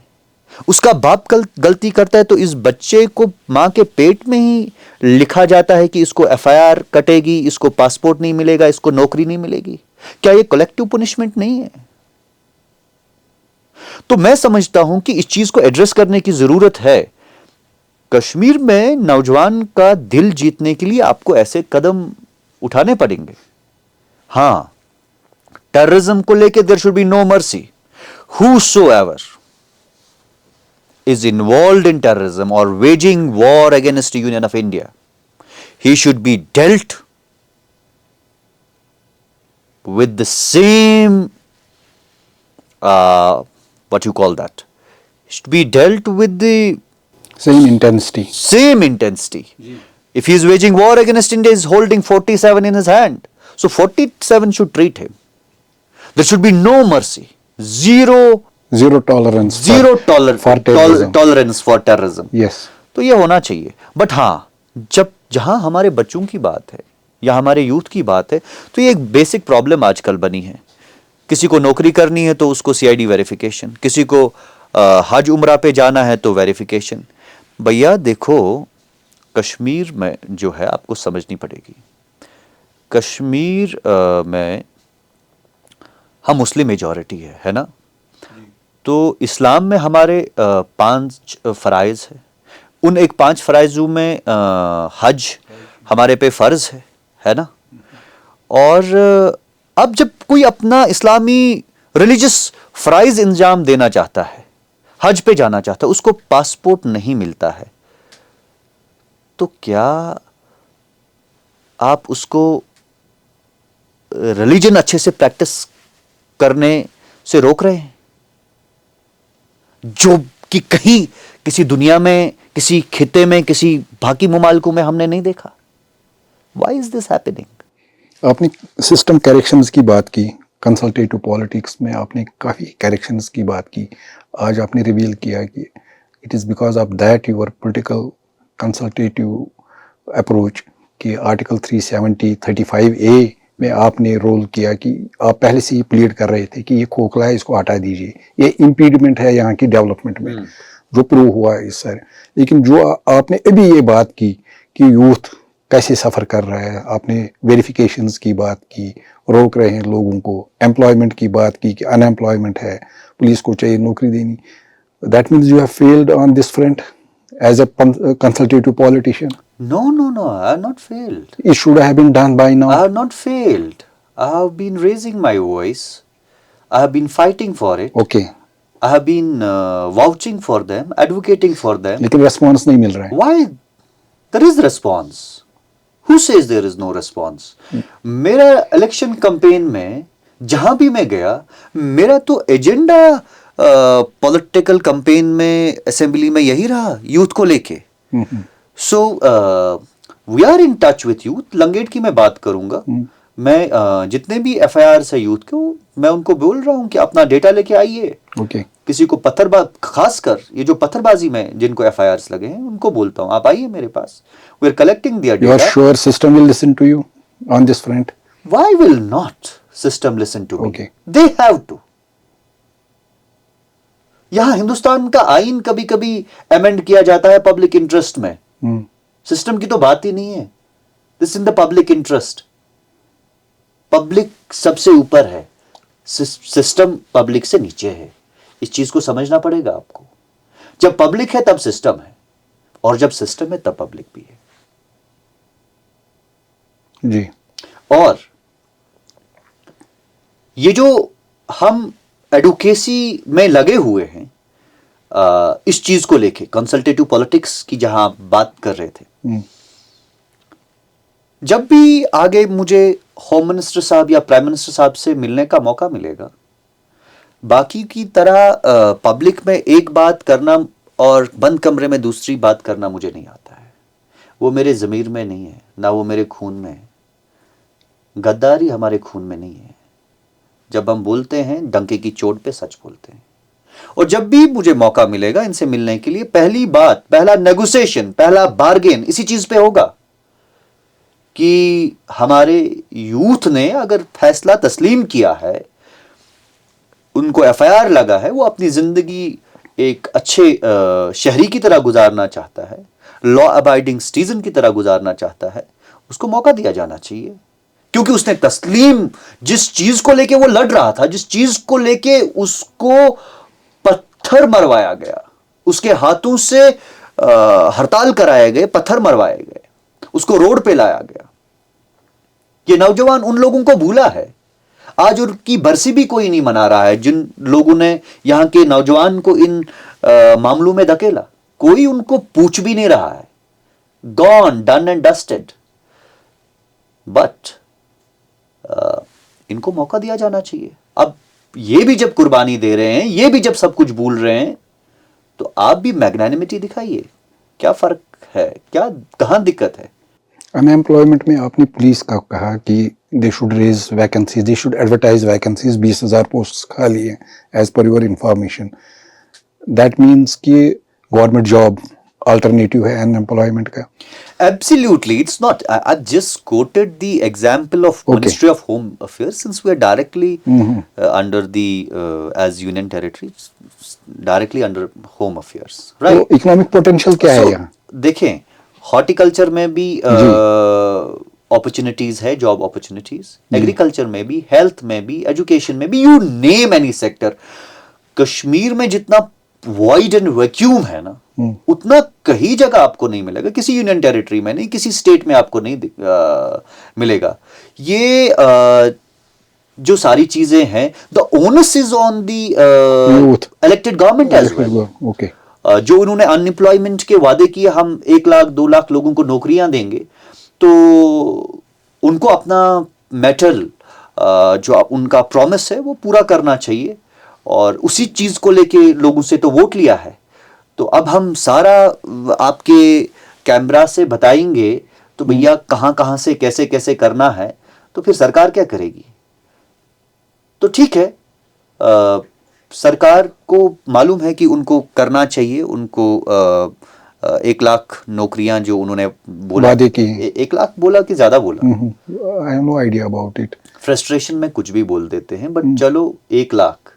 Speaker 3: उसका बाप गलती करता है तो इस बच्चे को मां के पेट में ही लिखा जाता है कि इसको एफआईआर कटेगी, इसको पासपोर्ट नहीं मिलेगा, इसको नौकरी नहीं मिलेगी। क्या ये कलेक्टिव पनिशमेंट नहीं है? तो मैं समझता हूं कि इस चीज को एड्रेस करने की जरूरत है। कश्मीर में नौजवान का दिल जीतने के लिए आपको ऐसे कदम उठाने पड़ेंगे। हां, टेररिज्म को लेकर there should be no mercy. Whosoever is involved in terrorism or waging war against the Union of India, he should be dealt with the same, what you call that, should be dealt with the
Speaker 1: same intensity.
Speaker 3: Same intensity. If he is waging war against India, he is holding 47 in his hand. So 47 should treat him. There should be no mercy. Zero
Speaker 1: tolerance
Speaker 3: for tolerance for terrorism.
Speaker 1: Yes.
Speaker 3: तो ये होना चाहिए। But हाँ, जब जहां हमारे बच्चों की बात है या हमारे यूथ की बात है, तो ये एक बेसिक प्रॉब्लम आजकल बनी है। किसी को नौकरी करनी है तो उसको सीआईडी वेरिफिकेशन, किसी को हज उम्रा पे जाना है तो वेरिफिकेशन। भैया देखो, कश्मीर में जो है आपको समझनी पड़ेगी, कश्मीर में हम मुस्लिम मेजॉरिटी है ना? तो इस्लाम में हमारे 5 फ़राइज़ है। उन एक 5 फ़राइज़ों में हज हमारे पे फ़र्ज़ है ना? और अब जब कोई अपना इस्लामी रिलीजियस फ़राइज़ इंजाम देना चाहता है, हज पे जाना चाहता है, उसको पासपोर्ट नहीं मिलता है, तो क्या आप उसको रिलीजन अच्छे से प्रैक्टिस करने से रोक रहे हैं, जो कि कहीं किसी दुनिया में, किसी खिते में, किसी बाकी ममालिकों में हमने नहीं देखा? Why is this happening?
Speaker 1: आपने सिस्टम करेक्शंस की बात की, कंसल्टेटिव पॉलिटिक्स में आपने काफ़ी करेक्शंस की बात की. आज आपने रिवील किया कि it is because of that your political consultative approach कि आर्टिकल 370 35A में आपने रोल किया कि आप पहले से ही प्लीड कर रहे थे कि ये खोखला है, इसको हटा दीजिए, ये इम्पीडमेंट है यहाँ की डेवलपमेंट में, जो प्रूव हुआ है इस सर. लेकिन जो आपने अभी ये बात की कि यूथ कैसे सफ़र कर रहा है, आपने वेरिफिकेशंस की बात की, रोक रहे हैं लोगों को, एम्प्लॉयमेंट की बात की कि अनएम्प्लॉयमेंट है, पुलिस को चाहिए नौकरी देनी. That means you have failed on this front as a consultative politician.
Speaker 3: No, no, no, I have not failed.
Speaker 1: It should have been done by now.
Speaker 3: I have not failed. I have been raising my voice. I have been fighting for it.
Speaker 1: Okay.
Speaker 3: I have been vouching for them, advocating for them.
Speaker 1: लेकिन response नहीं मिल रहा है.
Speaker 3: Why? There is response. Who says there is no response? मेरा election campaign में जहां भी मैं गया, मेरा तो एजेंडा पॉलिटिकल कैंपेन में, असेंबली में यही रहा, यूथ को लेके. So we are in touch with youth. Langate की मैं बात करूंगा, मैं जितने भी FIRs है यूथ के, मैं उनको बोल रहा हूँ कि अपना डेटा लेके आइए.
Speaker 1: Okay.
Speaker 3: किसी को खासकर ये जो पत्थरबाजी में जिनको FIRs लगे हैं, उनको बोलता हूँ आप आइए मेरे पास. We are collecting their
Speaker 1: You are
Speaker 3: data.
Speaker 1: sure system will listen to you on this front?
Speaker 3: Why will not system listen to me?
Speaker 1: Okay.
Speaker 3: They have to. यहां हिंदुस्तान का आइन कभी कभी अमेंड किया जाता है पब्लिक इंटरेस्ट में. सिस्टम की तो बात ही नहीं है. This in the public interest. Public सबसे ऊपर है, सिस्टम पब्लिक से नीचे है. इस चीज को समझना पड़ेगा आपको. जब पब्लिक है तब सिस्टम है, और जब सिस्टम है तब पब्लिक भी है.
Speaker 1: जी.
Speaker 3: और ये जो हम एडवोकेसी में लगे हुए हैं, इस चीज को लेके, कंसल्टेटिव पॉलिटिक्स की जहां आप बात कर रहे थे, जब भी आगे मुझे होम मिनिस्टर साहब या प्राइम मिनिस्टर साहब से मिलने का मौका मिलेगा, बाकी की तरह पब्लिक में एक बात करना और बंद कमरे में दूसरी बात करना मुझे नहीं आता है. वो मेरे ज़मीर में नहीं है, ना वो मेरे खून में है. गद्दारी हमारे खून में नहीं है. जब हम बोलते हैं, डंके की चोट पे सच बोलते हैं. और जब भी मुझे मौका मिलेगा इनसे मिलने के लिए, पहली बात, पहला नेगोशिएशन, पहला बार्गेन इसी चीज पे होगा कि हमारे यूथ ने अगर फैसला तस्लीम किया है, उनको FIR लगा है, वो अपनी जिंदगी एक अच्छे शहरी की तरह गुजारना चाहता है, लॉ अबाइडिंग सिटीजन की तरह गुजारना चाहता है, उसको मौका दिया जाना चाहिए. क्योंकि उसने तस्लीम, जिस चीज को लेके वो लड़ रहा था, जिस चीज को लेके उसको पत्थर मरवाया गया, उसके हाथों से हड़ताल कराए गए, पत्थर मरवाए गए, उसको रोड पे लाया गया. ये नौजवान उन लोगों को भूला है. आज उनकी बरसी भी कोई नहीं मना रहा है, जिन लोगों ने यहां के नौजवान को इन मामलों में धकेला. कोई उनको पूछ भी नहीं रहा है. Gone, done and dusted. But इनको मौका दिया जाना चाहिए. अब ये भी जब कुर्बानी दे रहे हैं, ये भी जब सब कुछ भूल रहे हैं, तो आप भी मैग्नानिमिटी दिखाइए. क्या फर्क है, क्या कहां दिक्कत है?
Speaker 1: अनएम्प्लॉयमेंट में आपने पुलिस का कहा कि they should raise vacancies, they should advertise vacancies. 20,000 post खाली हैं as per your information. That means कि गवर्नमेंट जॉब अल्टरनेटिव है अनएम्प्लॉयमेंट का.
Speaker 3: Absolutely, it's not. I just quoted the example of Ministry of Home Affairs, since we are directly under the as Union Territory, directly under Home Affairs, right?
Speaker 1: तो economic potential क्या है यहाँ?
Speaker 3: देखें, horticulture में भी opportunities है, job opportunities. Agriculture में भी, हेल्थ में भी, एजुकेशन में भी, you name any sector. Kashmir में जितना वाइड एंड वैक्यूम है ना, उतना कहीं जगह आपको नहीं मिलेगा. किसी यूनियन टेरिटरी में नहीं, किसी स्टेट में आपको नहीं मिलेगा. ये जो सारी चीजें हैं, the onus is on the elected government as well.
Speaker 1: Okay.
Speaker 3: जो उन्होंने अनएम्प्लॉयमेंट के वादे किए, हम 1 लाख 2 लाख लोगों को नौकरियां देंगे, तो उनको अपना मेटल जो उनका प्रॉमिस है वो पूरा करना चाहिए, और उसी चीज को लेके लोगों से तो वोट लिया है। तो अब हम सारा आपके कैमरा से बताएंगे तो भैया कहां कहां से कैसे कैसे करना है, तो फिर सरकार क्या करेगी? तो ठीक है, सरकार को मालूम है कि उनको करना चाहिए, उनको 1 लाख नौकरियां जो उन्होंने बोला,
Speaker 1: वादे की।
Speaker 3: 1 लाख बोला कि ज्यादा बोला?
Speaker 1: I have no idea about it.
Speaker 3: Frustration में कुछ भी बोल देते हैं, बट चलो 1 लाख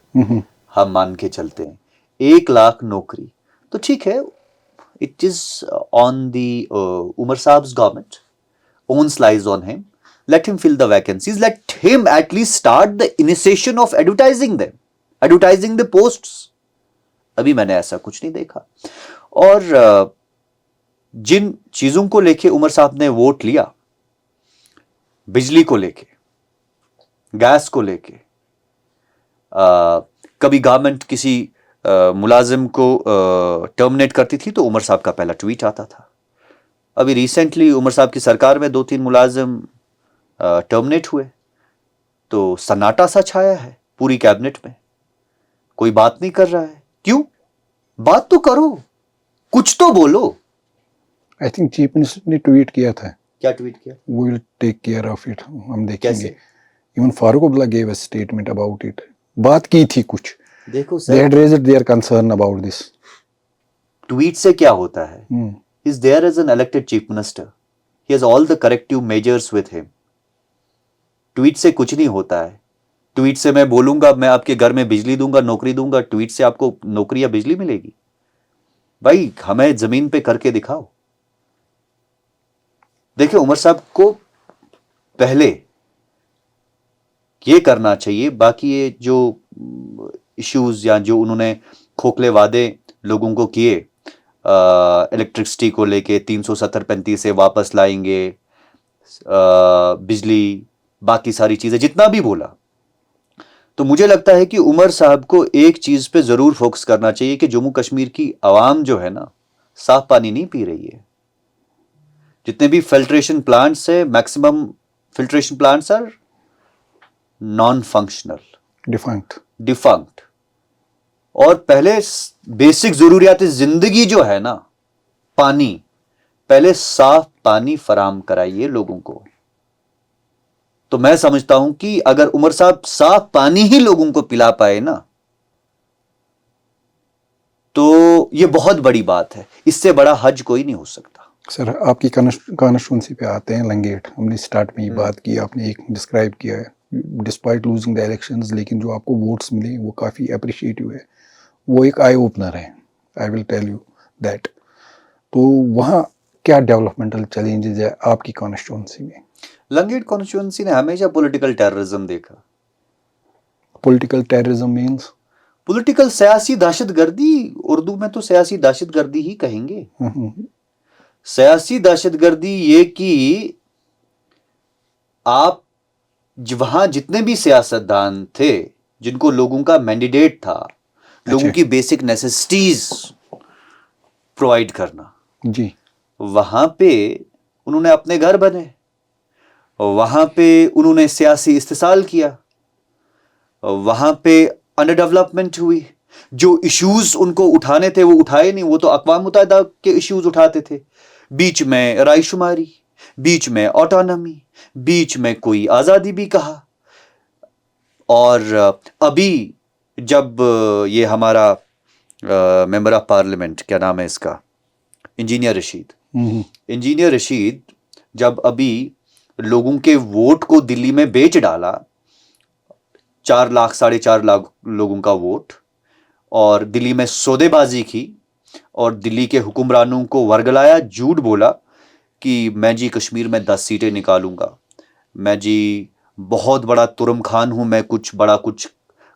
Speaker 3: हम मान के चलते हैं, 1 लाख नौकरी, तो ठीक है। It is on the Omar sahab's government, owns lies on him. Let him fill the vacancies. Let him at least start the initiation of advertising them, advertising the posts. अभी मैंने ऐसा कुछ नहीं देखा। और जिन चीजों को लेके उमर साहब ने वोट लिया, बिजली को लेके, गैस को लेके, कभी गवर्नमेंट किसी मुलाजिम को टर्मिनेट करती थी तो उमर साहब का पहला ट्वीट आता था। अभी रिसेंटली उमर साहब की सरकार में 2-3 मुलाजिम टर्मिनेट हुए, तो सन्नाटा सा छाया है पूरी कैबिनेट में, कोई बात नहीं कर रहा है। क्यों? बात तो करो, कुछ तो बोलो।
Speaker 1: आई थिंक चीफ मिनिस्टर ने ट्वीट किया था,
Speaker 3: क्या ट्वीट किया?
Speaker 1: We will take care of it, हम देखेंगे।
Speaker 3: कैसे?
Speaker 1: Even Farooq Abdullah gave a statement about it, बात की थी कुछ।
Speaker 3: देखो
Speaker 1: they
Speaker 3: sir,
Speaker 1: had raised their concern about this.
Speaker 3: Tweet से क्या होता है? He's there as an elected chief minister. He has all the corrective measures with him. Tweet से कुछ नहीं होता है। ट्वीट से मैं बोलूंगा मैं आपके घर में बिजली दूंगा, नौकरी दूंगा, ट्वीट से आपको नौकरी या बिजली मिलेगी? भाई हमें जमीन पे करके दिखाओ। देखिए, उमर साहब को पहले ये करना चाहिए। बाकी ये जो इश्यूज या जो उन्होंने खोखले वादे लोगों को किए, इलेक्ट्रिसिटी को लेके 370-35 से वापस लाएंगे, बिजली, बाकी सारी चीजें जितना भी बोला, तो मुझे लगता है कि उमर साहब को एक चीज पे जरूर फोकस करना चाहिए कि जम्मू कश्मीर की आवाम जो है ना, साफ पानी नहीं पी रही है। जितने भी फिल्ट्रेशन प्लांट्स है, maximum filtration plants are non functional, defunct. और पहले बेसिक जरूरियात जिंदगी जो है ना, पानी, पहले साफ पानी फराम कराइए लोगों को। तो मैं समझता हूं कि अगर उमर साहब साफ पानी ही लोगों को पिला पाए ना, तो ये बहुत बड़ी बात है। इससे बड़ा हज कोई नहीं हो सकता।
Speaker 1: सर, आपकी कॉन्स्टिट्यूंसी पे आते हैं, लंगेट। हमने स्टार्ट में ही बात की, आपने एक डिस्क्राइब किया है, डिस्पाइट लूजिंग द इलेक्शंस, लेकिन जो आपको वोट्स मिले वो काफ़ी अप्रिशिएटिव है, वो एक आई ओपनर है, I will tell you that. तो वहाँ क्या डेवलपमेंटल चैलेंजेस है आपकी कॉन्स्टिट्यूंसी में?
Speaker 3: लंगेट कॉन्स्टिट्यूंसी ने हमेशा पॉलिटिकल टेररिज्म देखा।
Speaker 1: Political terrorism means?
Speaker 3: पॉलिटिकल, सियासी दहशतगर्दी, उर्दू में तो सियासी दहशतगर्दी ही कहेंगे। सियासी दहशतगर्दी ये कि आप वहां जितने भी सियासतदान थे, जिनको लोगों का मैंडेट था, लोगों की बेसिक नेसेसिटीज प्रोवाइड करना
Speaker 1: जी,
Speaker 3: वहां पे उन्होंने अपने घर बने, वहां पे उन्होंने सियासी इस्तेसाल किया, वहां पे अंडर डेवलपमेंट हुई। जो इश्यूज उनको उठाने थे वो उठाए नहीं, वो तो अक़वाम मुत्तहिदा के इश्यूज उठाते थे। बीच में रायशुमारी, बीच में ऑटोनॉमी, बीच में कोई आज़ादी भी कहा। और अभी जब ये हमारा मेंबर ऑफ पार्लियामेंट, क्या नाम है इसका, इंजीनियर रशीद जब अभी लोगों के वोट को दिल्ली में बेच डाला, 4 लाख 4.5 लाख लोगों का वोट, और दिल्ली में सौदेबाजी की और दिल्ली के हुक्मरानों को वर्गलाया, झूठ बोला कि मैं जी कश्मीर में 10 सीटें निकालूंगा, मैं जी बहुत बड़ा तुरम खान हूं, मैं कुछ बड़ा कुछ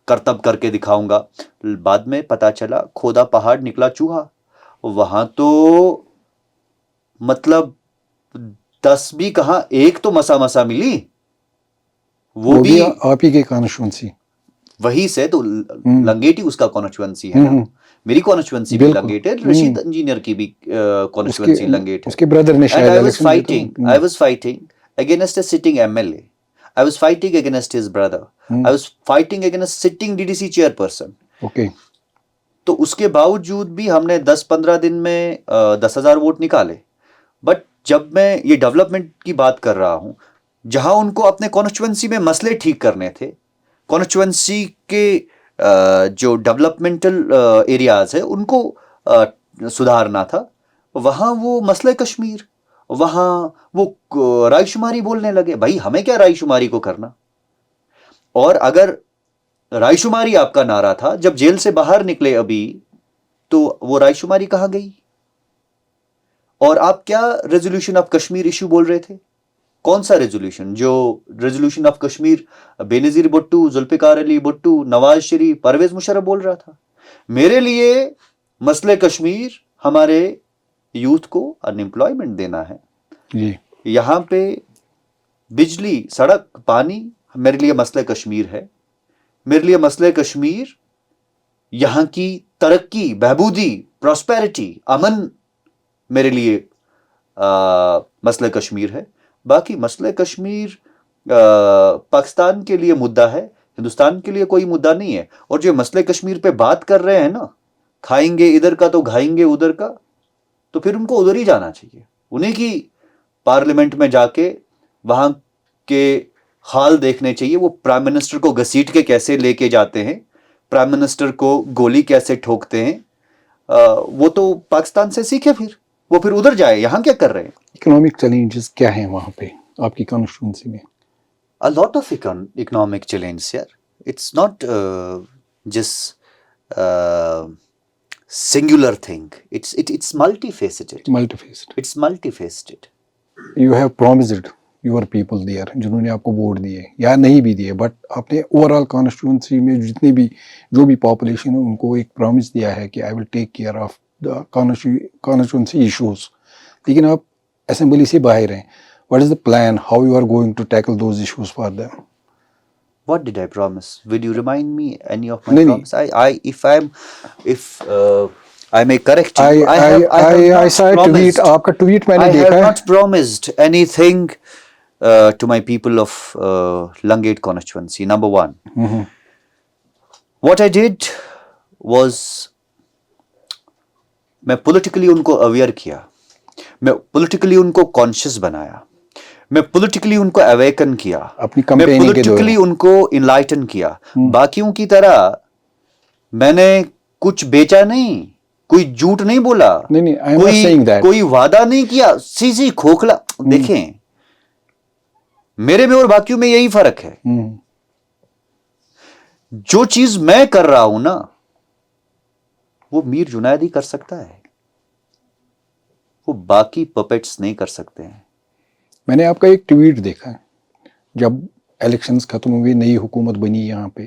Speaker 3: करतब करके दिखाऊंगा। बाद में पता चला खोदा पहाड़ निकला चूहा। वहां तो मतलब 10 भी कहां, एक तो मसा मिली, वो भी
Speaker 1: आप ही के कॉन्स्टिट्यूंसी।
Speaker 3: वही से तो लंगेटी उसका कॉन्स्टिट्यूंसी है ना। मेरी कॉन्स्टिट्यूएंसी भी
Speaker 1: बिल्कुल।
Speaker 3: लंगेट है, रशीद इंजीनियर की भी कॉन्स्टिट्यूएंसी लंगेट है।
Speaker 1: उसके ब्रदर ने
Speaker 3: And
Speaker 1: शायद
Speaker 3: I was
Speaker 1: election
Speaker 3: fighting. I was fighting against a sitting MLA. I was fighting against his brother. I was fighting against sitting DDC chairperson.
Speaker 1: Okay.
Speaker 3: तो उसके बावजूद भी हमने 10-15 दिन में 10,000 वोट निकाले। बट जब मैं ये डेवलपमेंट की बात कर रहा हूं, जहां उनको अपने कॉन्स्टिट्यूएंसी में मसले ठीक करने थे, कॉन्स्टिट्यूएंसी के जो डेवलपमेंटल एरियाज है उनको सुधारना था, वहां वो मसले कश्मीर, वहां वो रायशुमारी बोलने लगे। भाई हमें क्या रायशुमारी को करना। और अगर रायशुमारी आपका नारा था, जब जेल से बाहर निकले अभी, तो वो रायशुमारी कहां गई? और आप क्या रेजोल्यूशन ऑफ कश्मीर इशू बोल रहे थे? कौन सा रेजोल्यूशन? जो रेजोल्यूशन ऑफ कश्मीर बेनजीर भुट्टो, जुल्फिकार अली भुट्टो, नवाज शरीफ, परवेज मुशर्रफ बोल रहा था। मेरे लिए मसले कश्मीर हमारे यूथ को अनएम्प्लॉयमेंट देना है
Speaker 1: जी।
Speaker 3: यहां पे बिजली, सड़क, पानी मेरे लिए मसले कश्मीर है। मेरे लिए मसले कश्मीर यहां की तरक्की, बहबूदी, प्रॉस्पेरिटी, अमन मेरे लिए मसले कश्मीर है। बाकी मसले कश्मीर पाकिस्तान के लिए मुद्दा है, हिंदुस्तान के लिए कोई मुद्दा नहीं है। और जो मसले कश्मीर पे बात कर रहे हैं ना, खाएंगे इधर का तो खाएंगे उधर का, तो फिर उनको उधर ही जाना चाहिए। उन्हीं की पार्लियामेंट में जाके वहां के हाल देखने चाहिए। वो प्राइम मिनिस्टर को घसीट के कैसे लेके जाते हैं, प्राइम मिनिस्टर को गोली कैसे ठोकते हैं, वो तो पाकिस्तान से सीखे। फिर वो फिर उधर जाए, यहां क्या कर रहे हैं?
Speaker 1: इकोनॉमिक चैलेंजेस क्या हैं वहाँ पे आपकी कॉन्स्टिट्यूंसी में?
Speaker 3: A lot of economic challenges here. It's not just singular thing. It's multifaceted.
Speaker 1: Multifaced.
Speaker 3: It's multifaceted.
Speaker 1: You have promised your people there, जिन्होंने आपको वोट दिए या नहीं भी दिए, बट आपने ओवरऑल कॉन्स्टिट्यूंसी में जितनी भी जो भी पॉपुलेशन है उनको एक प्रॉमिस दिया है कि I will take care of the constituency issues. लेकिन आप असेंबली से बाहर हैं। What is the plan, how you are going to tackle those issues for them?
Speaker 3: What did I promise? Will you remind me any of my
Speaker 1: नहीं,
Speaker 3: promise? If I may correct you.
Speaker 1: I saw a tweet, आपका tweet मैंने
Speaker 3: I
Speaker 1: देखा
Speaker 3: have
Speaker 1: है।
Speaker 3: not promised anything to my people of Langate constituency. Number one, what I did was मैं politically उनको aware किया, मैं politically उनको conscious बनाया, मैं पॉलिटिकली उनको अवेकन किया,
Speaker 1: अपनी
Speaker 3: मैं
Speaker 1: campaigning के
Speaker 3: पॉलिटिकली
Speaker 1: दौरान।
Speaker 3: उनको इनलाइटन किया। बाकियों की तरह मैंने कुछ बेचा नहीं, कोई झूठ नहीं बोला,
Speaker 1: नहीं, I am not saying that.
Speaker 3: कोई वादा नहीं किया, सीधी खोखला। देखें, मेरे में और बाकियों में यही फर्क है। जो चीज मैं कर रहा हूं ना, वो मीर जुनैद ही कर सकता है, वो बाकी पपेट्स नहीं कर सकते हैं।
Speaker 1: मैंने आपका एक ट्वीट देखा है, जब इलेक्शंस खत्म हुए, नई हुकूमत बनी यहाँ पे,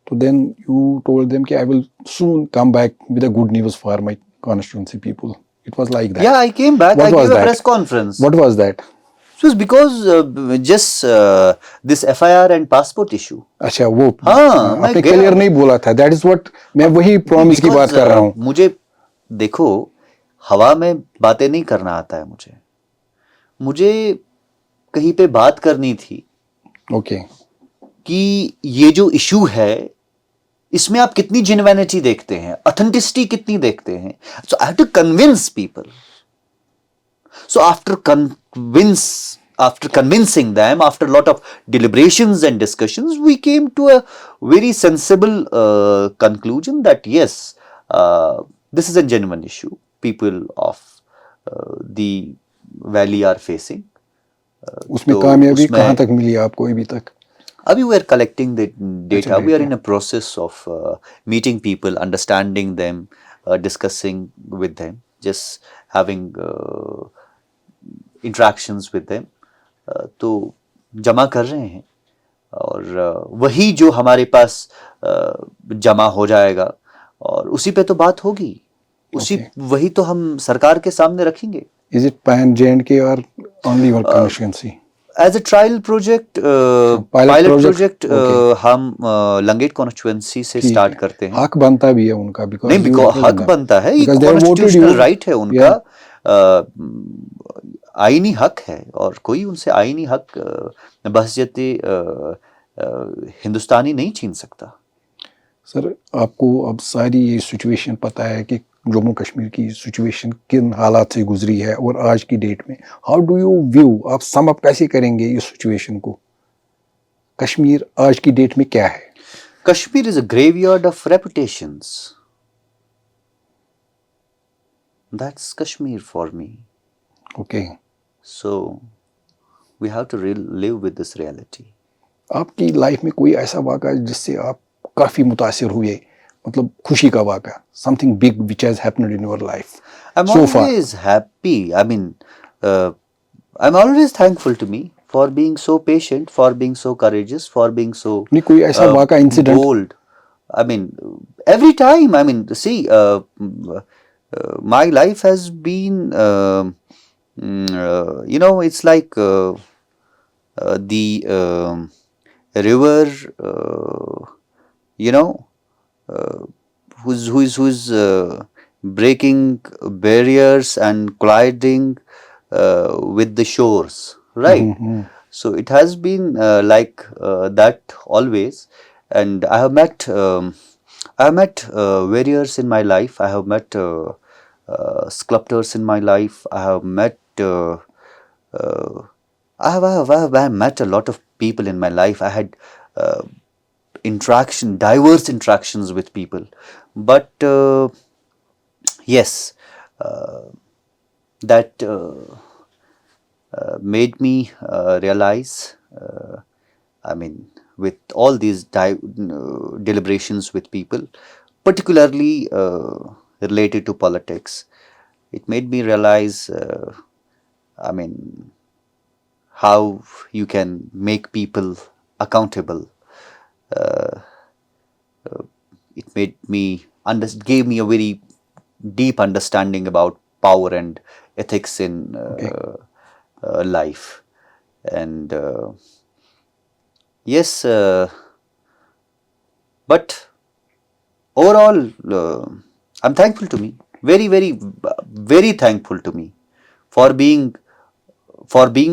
Speaker 1: तो देन यू टोल्ड देम कि I will soon come back with a good news for my constituency people. It was like that.
Speaker 3: Yeah, I came back.
Speaker 1: What
Speaker 3: I
Speaker 1: was
Speaker 3: gave a
Speaker 1: that?
Speaker 3: press conference.
Speaker 1: What was that?
Speaker 3: It was because just this FIR and passport issue.
Speaker 1: अच्छा, वो
Speaker 3: हाँ, मैं
Speaker 1: आपने
Speaker 3: गया।
Speaker 1: Clear नहीं बोला था। That is what, मैं वही प्रॉमिस की बात कर रहा हूँ।
Speaker 3: मुझे देखो, हवा में बातें नहीं करना आता है। मुझे कहीं पे बात करनी थी
Speaker 1: ओके।
Speaker 3: कि ये जो इशू है, इसमें आप कितनी जेन्युइनिटी देखते हैं, ऑथेंटिसिटी कितनी देखते हैं। So I have to convince people. So after convincing them, after a lot of deliberations and discussions, we came to a very sensible conclusion that yes, this is a genuine issue people of the valley are facing.
Speaker 1: उसमें
Speaker 3: तो
Speaker 1: कामयाबी
Speaker 3: उसमें
Speaker 1: कहाँ तक मिली आपको अभी तक?
Speaker 3: अभी we are collecting the data. We are
Speaker 1: data.
Speaker 3: in a process of meeting people, understanding them, discussing with them, just having interactions with them. तो जमा कर रहे हैं, और वही जो हमारे पास जमा हो जाएगा, और उसी पे तो बात होगी, वही तो हम सरकार के सामने रखेंगे।
Speaker 1: Is it pan J&K or only your constituency?
Speaker 3: As a trial project,
Speaker 1: Pilot
Speaker 3: pilot
Speaker 1: project,
Speaker 3: project
Speaker 1: okay.
Speaker 3: हम लंगेट कॉन्स्टिट्यूंसी से
Speaker 1: ठीक
Speaker 3: स्टार्ट
Speaker 1: है,
Speaker 3: करते हैं.
Speaker 1: हक बनता भी है उनका
Speaker 3: नहीं,
Speaker 1: because you
Speaker 3: बिकॉज हक
Speaker 1: represent them,
Speaker 3: बनता है, ये
Speaker 1: because they have voted
Speaker 3: constitutional
Speaker 1: you.
Speaker 3: Right है उनका.
Speaker 1: Yeah.
Speaker 3: आईनी हक है और कोई उनसे आईनी हक बहसियत हिंदुस्तानी नहीं छीन सकता.
Speaker 1: सर, आपको अब सारी ये सिचुएशन पता है कि जम्मू कश्मीर की सिचुएशन किन हालात से गुजरी है और आज की डेट में हाउ डू यू व्यू, आप सम अप कैसे करेंगे इस सिचुएशन को? कश्मीर आज की डेट में क्या है?
Speaker 3: Kashmir is a graveyard of reputations. That's Kashmir for me.
Speaker 1: Okay.
Speaker 3: So we have to live with this reality.
Speaker 1: आपकी लाइफ में कोई ऐसा वाक़ा जिससे आप काफ़ी मुतासिर हुए, मतलब खुशी का वाक़ा, something big which has happened in your life
Speaker 3: I'm
Speaker 1: so far?
Speaker 3: always happy. I mean, I'm always thankful to me for being so patient, for being so courageous, for being so
Speaker 1: नहीं, कोई ऐसा वाक़ा, incident?
Speaker 3: bold. I mean, every time. I mean, see, my life has been, it's like the river, you know, who's breaking barriers and colliding with the shores, right? So it has been like that always, and I have met warriors in my life. I have met sculptors in my life. I have met I have met a lot of people in my life. I had diverse interactions with people, but yes, that made me realize. I mean, with all these deliberations with people, particularly related to politics, it made me realize. I mean, how you can make people accountable. It made me gave me a very deep understanding about power and ethics in life. And yes, but overall, I'm thankful to me. Very, very, very thankful to me for being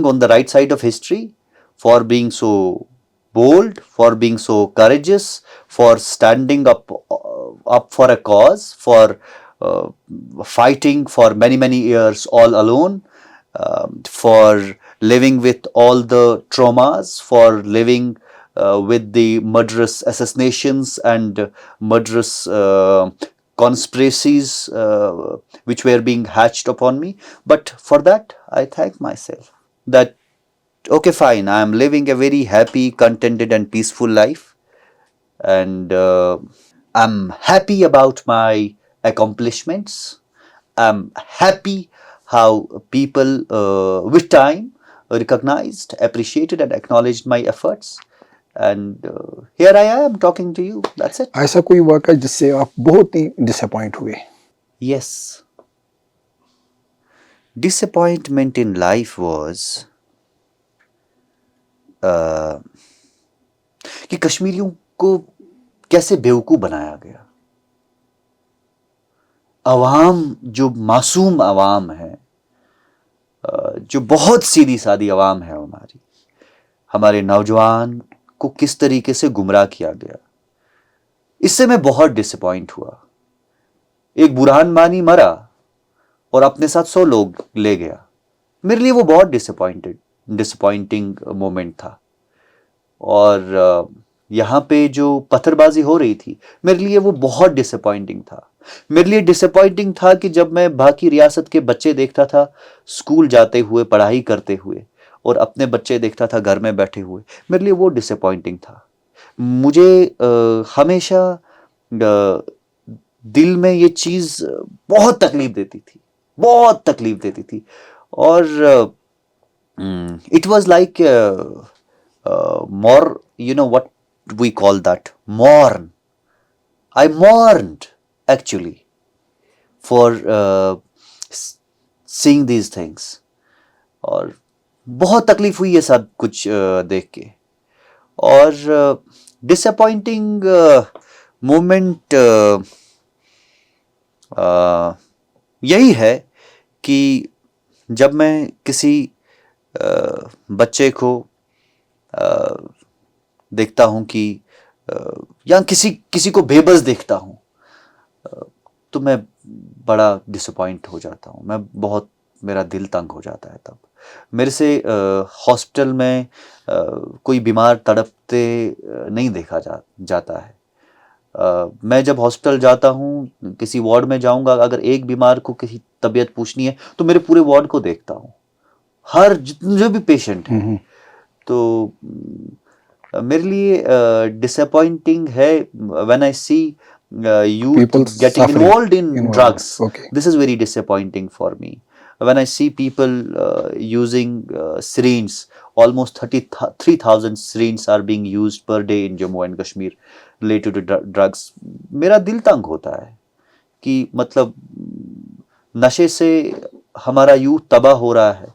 Speaker 3: on the right side of history, for being so bold, for being so courageous, for standing up for a cause, for fighting for many years all alone, for living with all the traumas, for living with the murderous assassinations and murderous conspiracies which were being hatched upon me. But for that, I thank myself that, okay, fine, I am living a very happy, contented, and peaceful life, and I'm happy about my accomplishments. I'm happy how people with time recognized, appreciated, and acknowledged my efforts. And here I am talking to you. That's it.
Speaker 1: ऐसा कोई वाक़ा जिससे आप बहुत ही disappoint हुए?
Speaker 3: Yes. Disappointment in life was कि कश्मीरियों को कैसे बेवकूफ़ बनाया गया. अवाम, जो मासूम अवाम है, जो बहुत सीधी सादी अवाम है हमारे नौजवान को किस तरीके से गुमराह किया गया, इससे मैं बहुत डिसअपॉइंट हुआ. एक बुरहान वानी मरा और अपने साथ 100 लोग ले गया. मेरे लिए वो बहुत डिसअपॉइंटिंग मोमेंट था. और यहाँ पे जो पत्थरबाजी हो रही थी, मेरे लिए वो बहुत डिसअपॉइंटिंग था. मेरे लिए डिसअपॉइंटिंग था कि जब मैं बाकी रियासत के बच्चे देखता था स्कूल जाते हुए, पढ़ाई करते हुए, और अपने बच्चे देखता था घर में बैठे हुए, मेरे लिए वो डिसअपॉइंटिंग था. मुझे हमेशा दिल में ये चीज़ बहुत तकलीफ देती थी. और it was like more, what we call that, mourn. I mourned actually for seeing these things. और बहुत तकलीफ हुई ये सब कुछ देख के। और डिसअपॉइंटिंग मोमेंट यही है कि जब मैं किसी बच्चे को देखता हूँ कि या किसी को बेबस देखता हूँ, तो मैं बड़ा डिसअपॉइंट हो जाता हूँ। मेरा दिल तंग हो जाता है तब। मेरे से हॉस्पिटल में कोई बीमार तड़पते नहीं देखा जाता है। मैं जब हॉस्पिटल जाता हूँ, किसी वार्ड में जाऊंगा, अगर एक बीमार को किसी तबीयत पूछनी है तो मेरे पूरे वार्ड को देखता हूँ, हर जितने जो भी पेशेंट है। तो मेरे लिए डिसअपॉइंटिंग है when I see youth
Speaker 1: People
Speaker 3: getting
Speaker 1: suffering
Speaker 3: involved in
Speaker 1: involved.
Speaker 3: drugs.
Speaker 1: Okay.
Speaker 3: This is very disappointing for me. When I see people using syringes, almost 33,000 syringes are being used per day in Jammu and Kashmir related to drugs. मेरा दिल तंग होता है कि मतलब नशे से हमारा यूथ तबाह हो रहा है,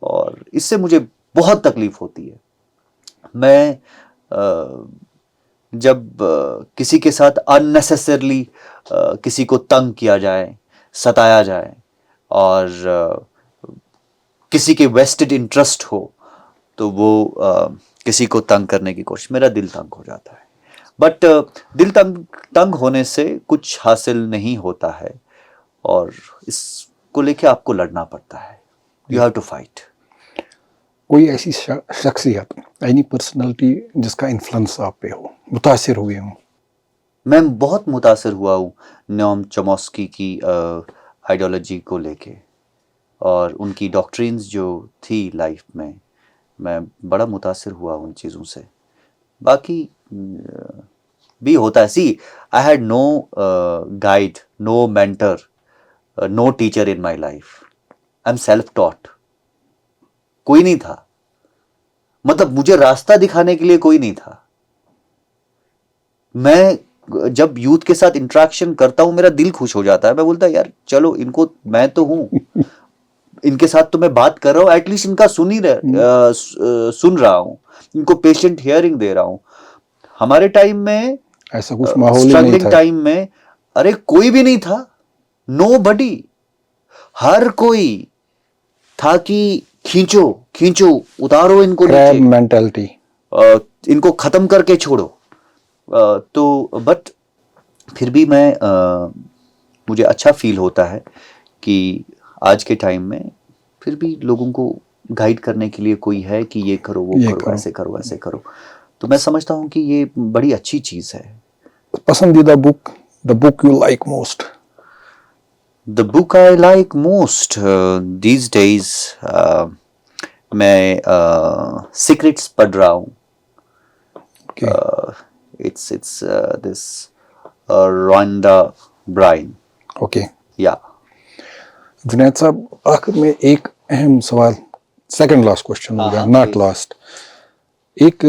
Speaker 3: और इससे मुझे बहुत तकलीफ होती है। मैं जब किसी के साथ अननेसेसरली किसी को तंग किया जाए, सताया जाए, और किसी के वेस्टेड इंटरेस्ट हो, तो वो किसी को तंग करने की कोशिश, मेरा दिल तंग हो जाता है। बट दिल तंग होने से कुछ हासिल नहीं होता है, और इसको लेके आपको लड़ना पड़ता है। You have to fight.
Speaker 1: कोई ऐसी शख्सियत, एनी पर्सनालिटी जिसका इन्फ्लुएंस आप पे हो, मुतासिर हुए हो?
Speaker 3: मैं बहुत मुतासिर हुआ हूँ नोम चॉम्स्की की आइडियोलॉजी को लेके, और उनकी डॉक्ट्रिन्स जो थी लाइफ में, मैं बड़ा मुतासिर हुआ उन चीज़ों से। बाकी भी होता है। See, I had no guide, no mentor, no teacher in my life. I am self taught. कोई नहीं था, मतलब मुझे रास्ता दिखाने के लिए कोई नहीं था। मैं जब यूथ के साथ इंटरेक्शन करता हूं, मेरा दिल खुश हो जाता है। मैं बोलता यार चलो, इनको, मैं तो हूं इनके साथ तो मैं बात कर रहा हूं, एटलीस्ट इनका सुन रहा हूं, इनको पेशेंट हियरिंग दे रहा हूं। हमारे टाइम में
Speaker 1: ऐसा कुछ माहौल ही नहीं
Speaker 3: स्ट्रगलिंग
Speaker 1: था।
Speaker 3: टाइम में अरे कोई भी नहीं था, नोबडी। हर कोई था कि खींचो खींचो, उतारो इनको
Speaker 1: क्रैब
Speaker 3: नीचे,
Speaker 1: मेंटालिटी।
Speaker 3: इनको खत्म करके छोड़ो। तो बट फिर भी मुझे अच्छा फील होता है कि आज के टाइम में फिर भी लोगों को गाइड करने के लिए कोई है कि ये करो, वो
Speaker 1: ये
Speaker 3: करो,
Speaker 1: करो।
Speaker 3: ऐसे करो, ऐसे करो। तो मैं समझता हूँ कि ये बड़ी अच्छी चीज़ है।
Speaker 1: पसंदीदा book, the book you like most?
Speaker 3: The book I like most these days, मैं सीक्रेट्स पढ़ रहा हूँ।
Speaker 1: Okay.
Speaker 3: It's this Rhonda Byrne.
Speaker 1: Okay.
Speaker 3: Yeah.
Speaker 1: Junaid साहब, आखिर में एक अहम सवाल, सेकंड लास्ट क्वेश्चन होगा, नॉट लास्ट। एक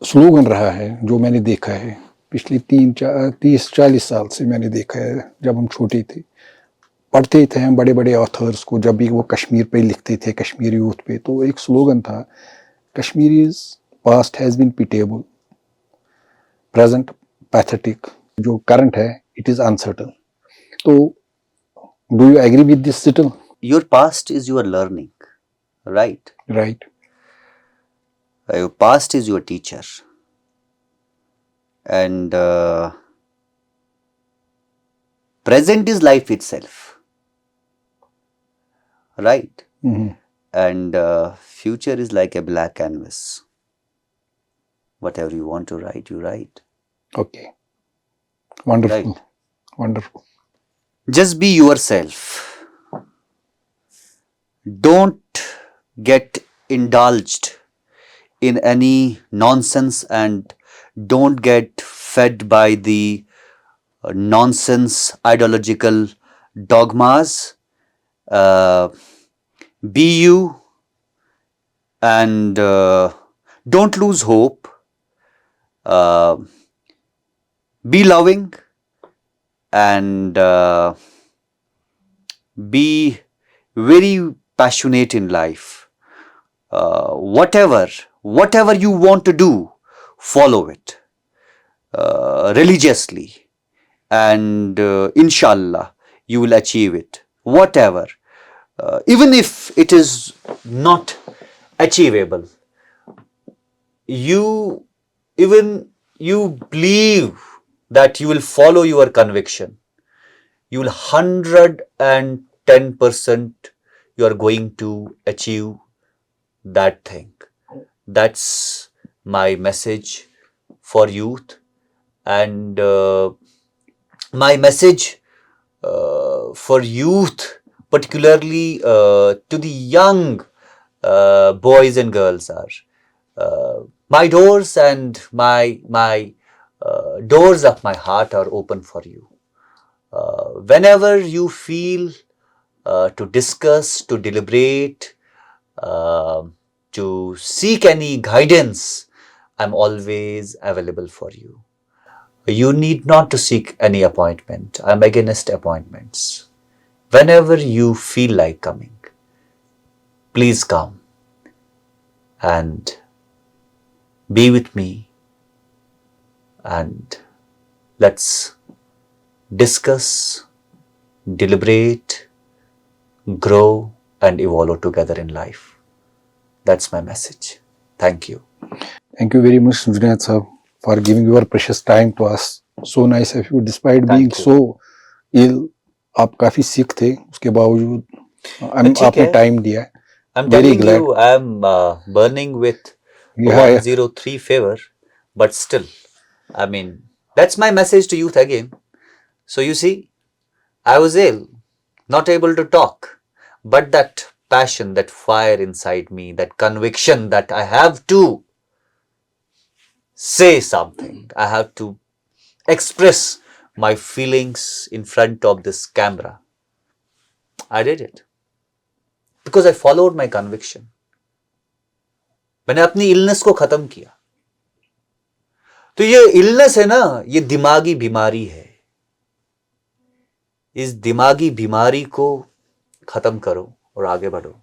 Speaker 1: स्लोगन रहा है जो मैंने देखा है पिछले 30-40 साल से, मैंने देखा है। जब हम छोटे थे, पढ़ते थे हम बड़े बड़े ऑथर्स को, जब भी वो कश्मीर पे लिखते थे, कश्मीर यूथ पे, तो एक स्लोगन था, Kashmiris past has been pitiable, present pathetic, जो करंट है इट इज़ अनसर्टन। तो do you agree with this still?
Speaker 3: Your past is your learning, right?
Speaker 1: Right.
Speaker 3: Your past is your teacher, and present is life itself, right?
Speaker 1: Mhm.
Speaker 3: And future is like a black canvas. Whatever you want to write, you write.
Speaker 1: Okay. Wonderful.
Speaker 3: Right.
Speaker 1: Wonderful.
Speaker 3: Just be yourself. Don't get indulged in any nonsense, and don't get fed by the nonsense ideological dogmas. Be you, and don't lose hope. Be loving, and be very passionate in life. whatever you want to do, follow it religiously, and inshallah you will achieve it. Whatever, even if it is not achievable, you believe that you will follow your conviction, you will 110% you are going to achieve that thing. That's my message for youth, and my message for youth, particularly to the young boys and girls, are my doors and my doors of my heart are open for you. Whenever you feel to discuss, to deliberate, to seek any guidance, I'm always available for you. You need not to seek any appointment. I'm against appointments. Whenever you feel like coming, please come and be with me, and let's discuss, deliberate, grow, and evolve together in life. That's my message. Thank you.
Speaker 1: Thank you very much, Junaid sir, for giving your precious time to us. So nice of you, despite
Speaker 3: Thank
Speaker 1: being
Speaker 3: you.
Speaker 1: so ill. आप काफी sick थे, उसके बावजूद आपने
Speaker 3: है।
Speaker 1: Time दिया है.
Speaker 3: I'm
Speaker 1: Very
Speaker 3: telling
Speaker 1: glad.
Speaker 3: you, I'm burning with
Speaker 1: Yeah,
Speaker 3: 103 fever, but still, I mean, that's my message to youth again. So you see, I was ill, not able to talk, but that passion, that fire inside me, that conviction that I have to say something, I have to express my feelings in front of this camera. I did it because I followed my conviction. मैंने अपनी illness को खत्म किया. तो ये illness है ना, ये दिमागी बीमारी है. इस दिमागी बीमारी को खत्म करो और आगे बढ़ो.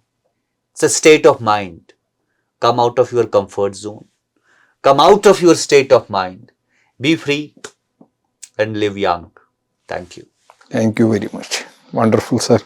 Speaker 3: It's a state of mind. Come out of your comfort zone. Come out of your state of mind. Be free and live young. Thank you.
Speaker 1: Thank you very much. Wonderful, sir.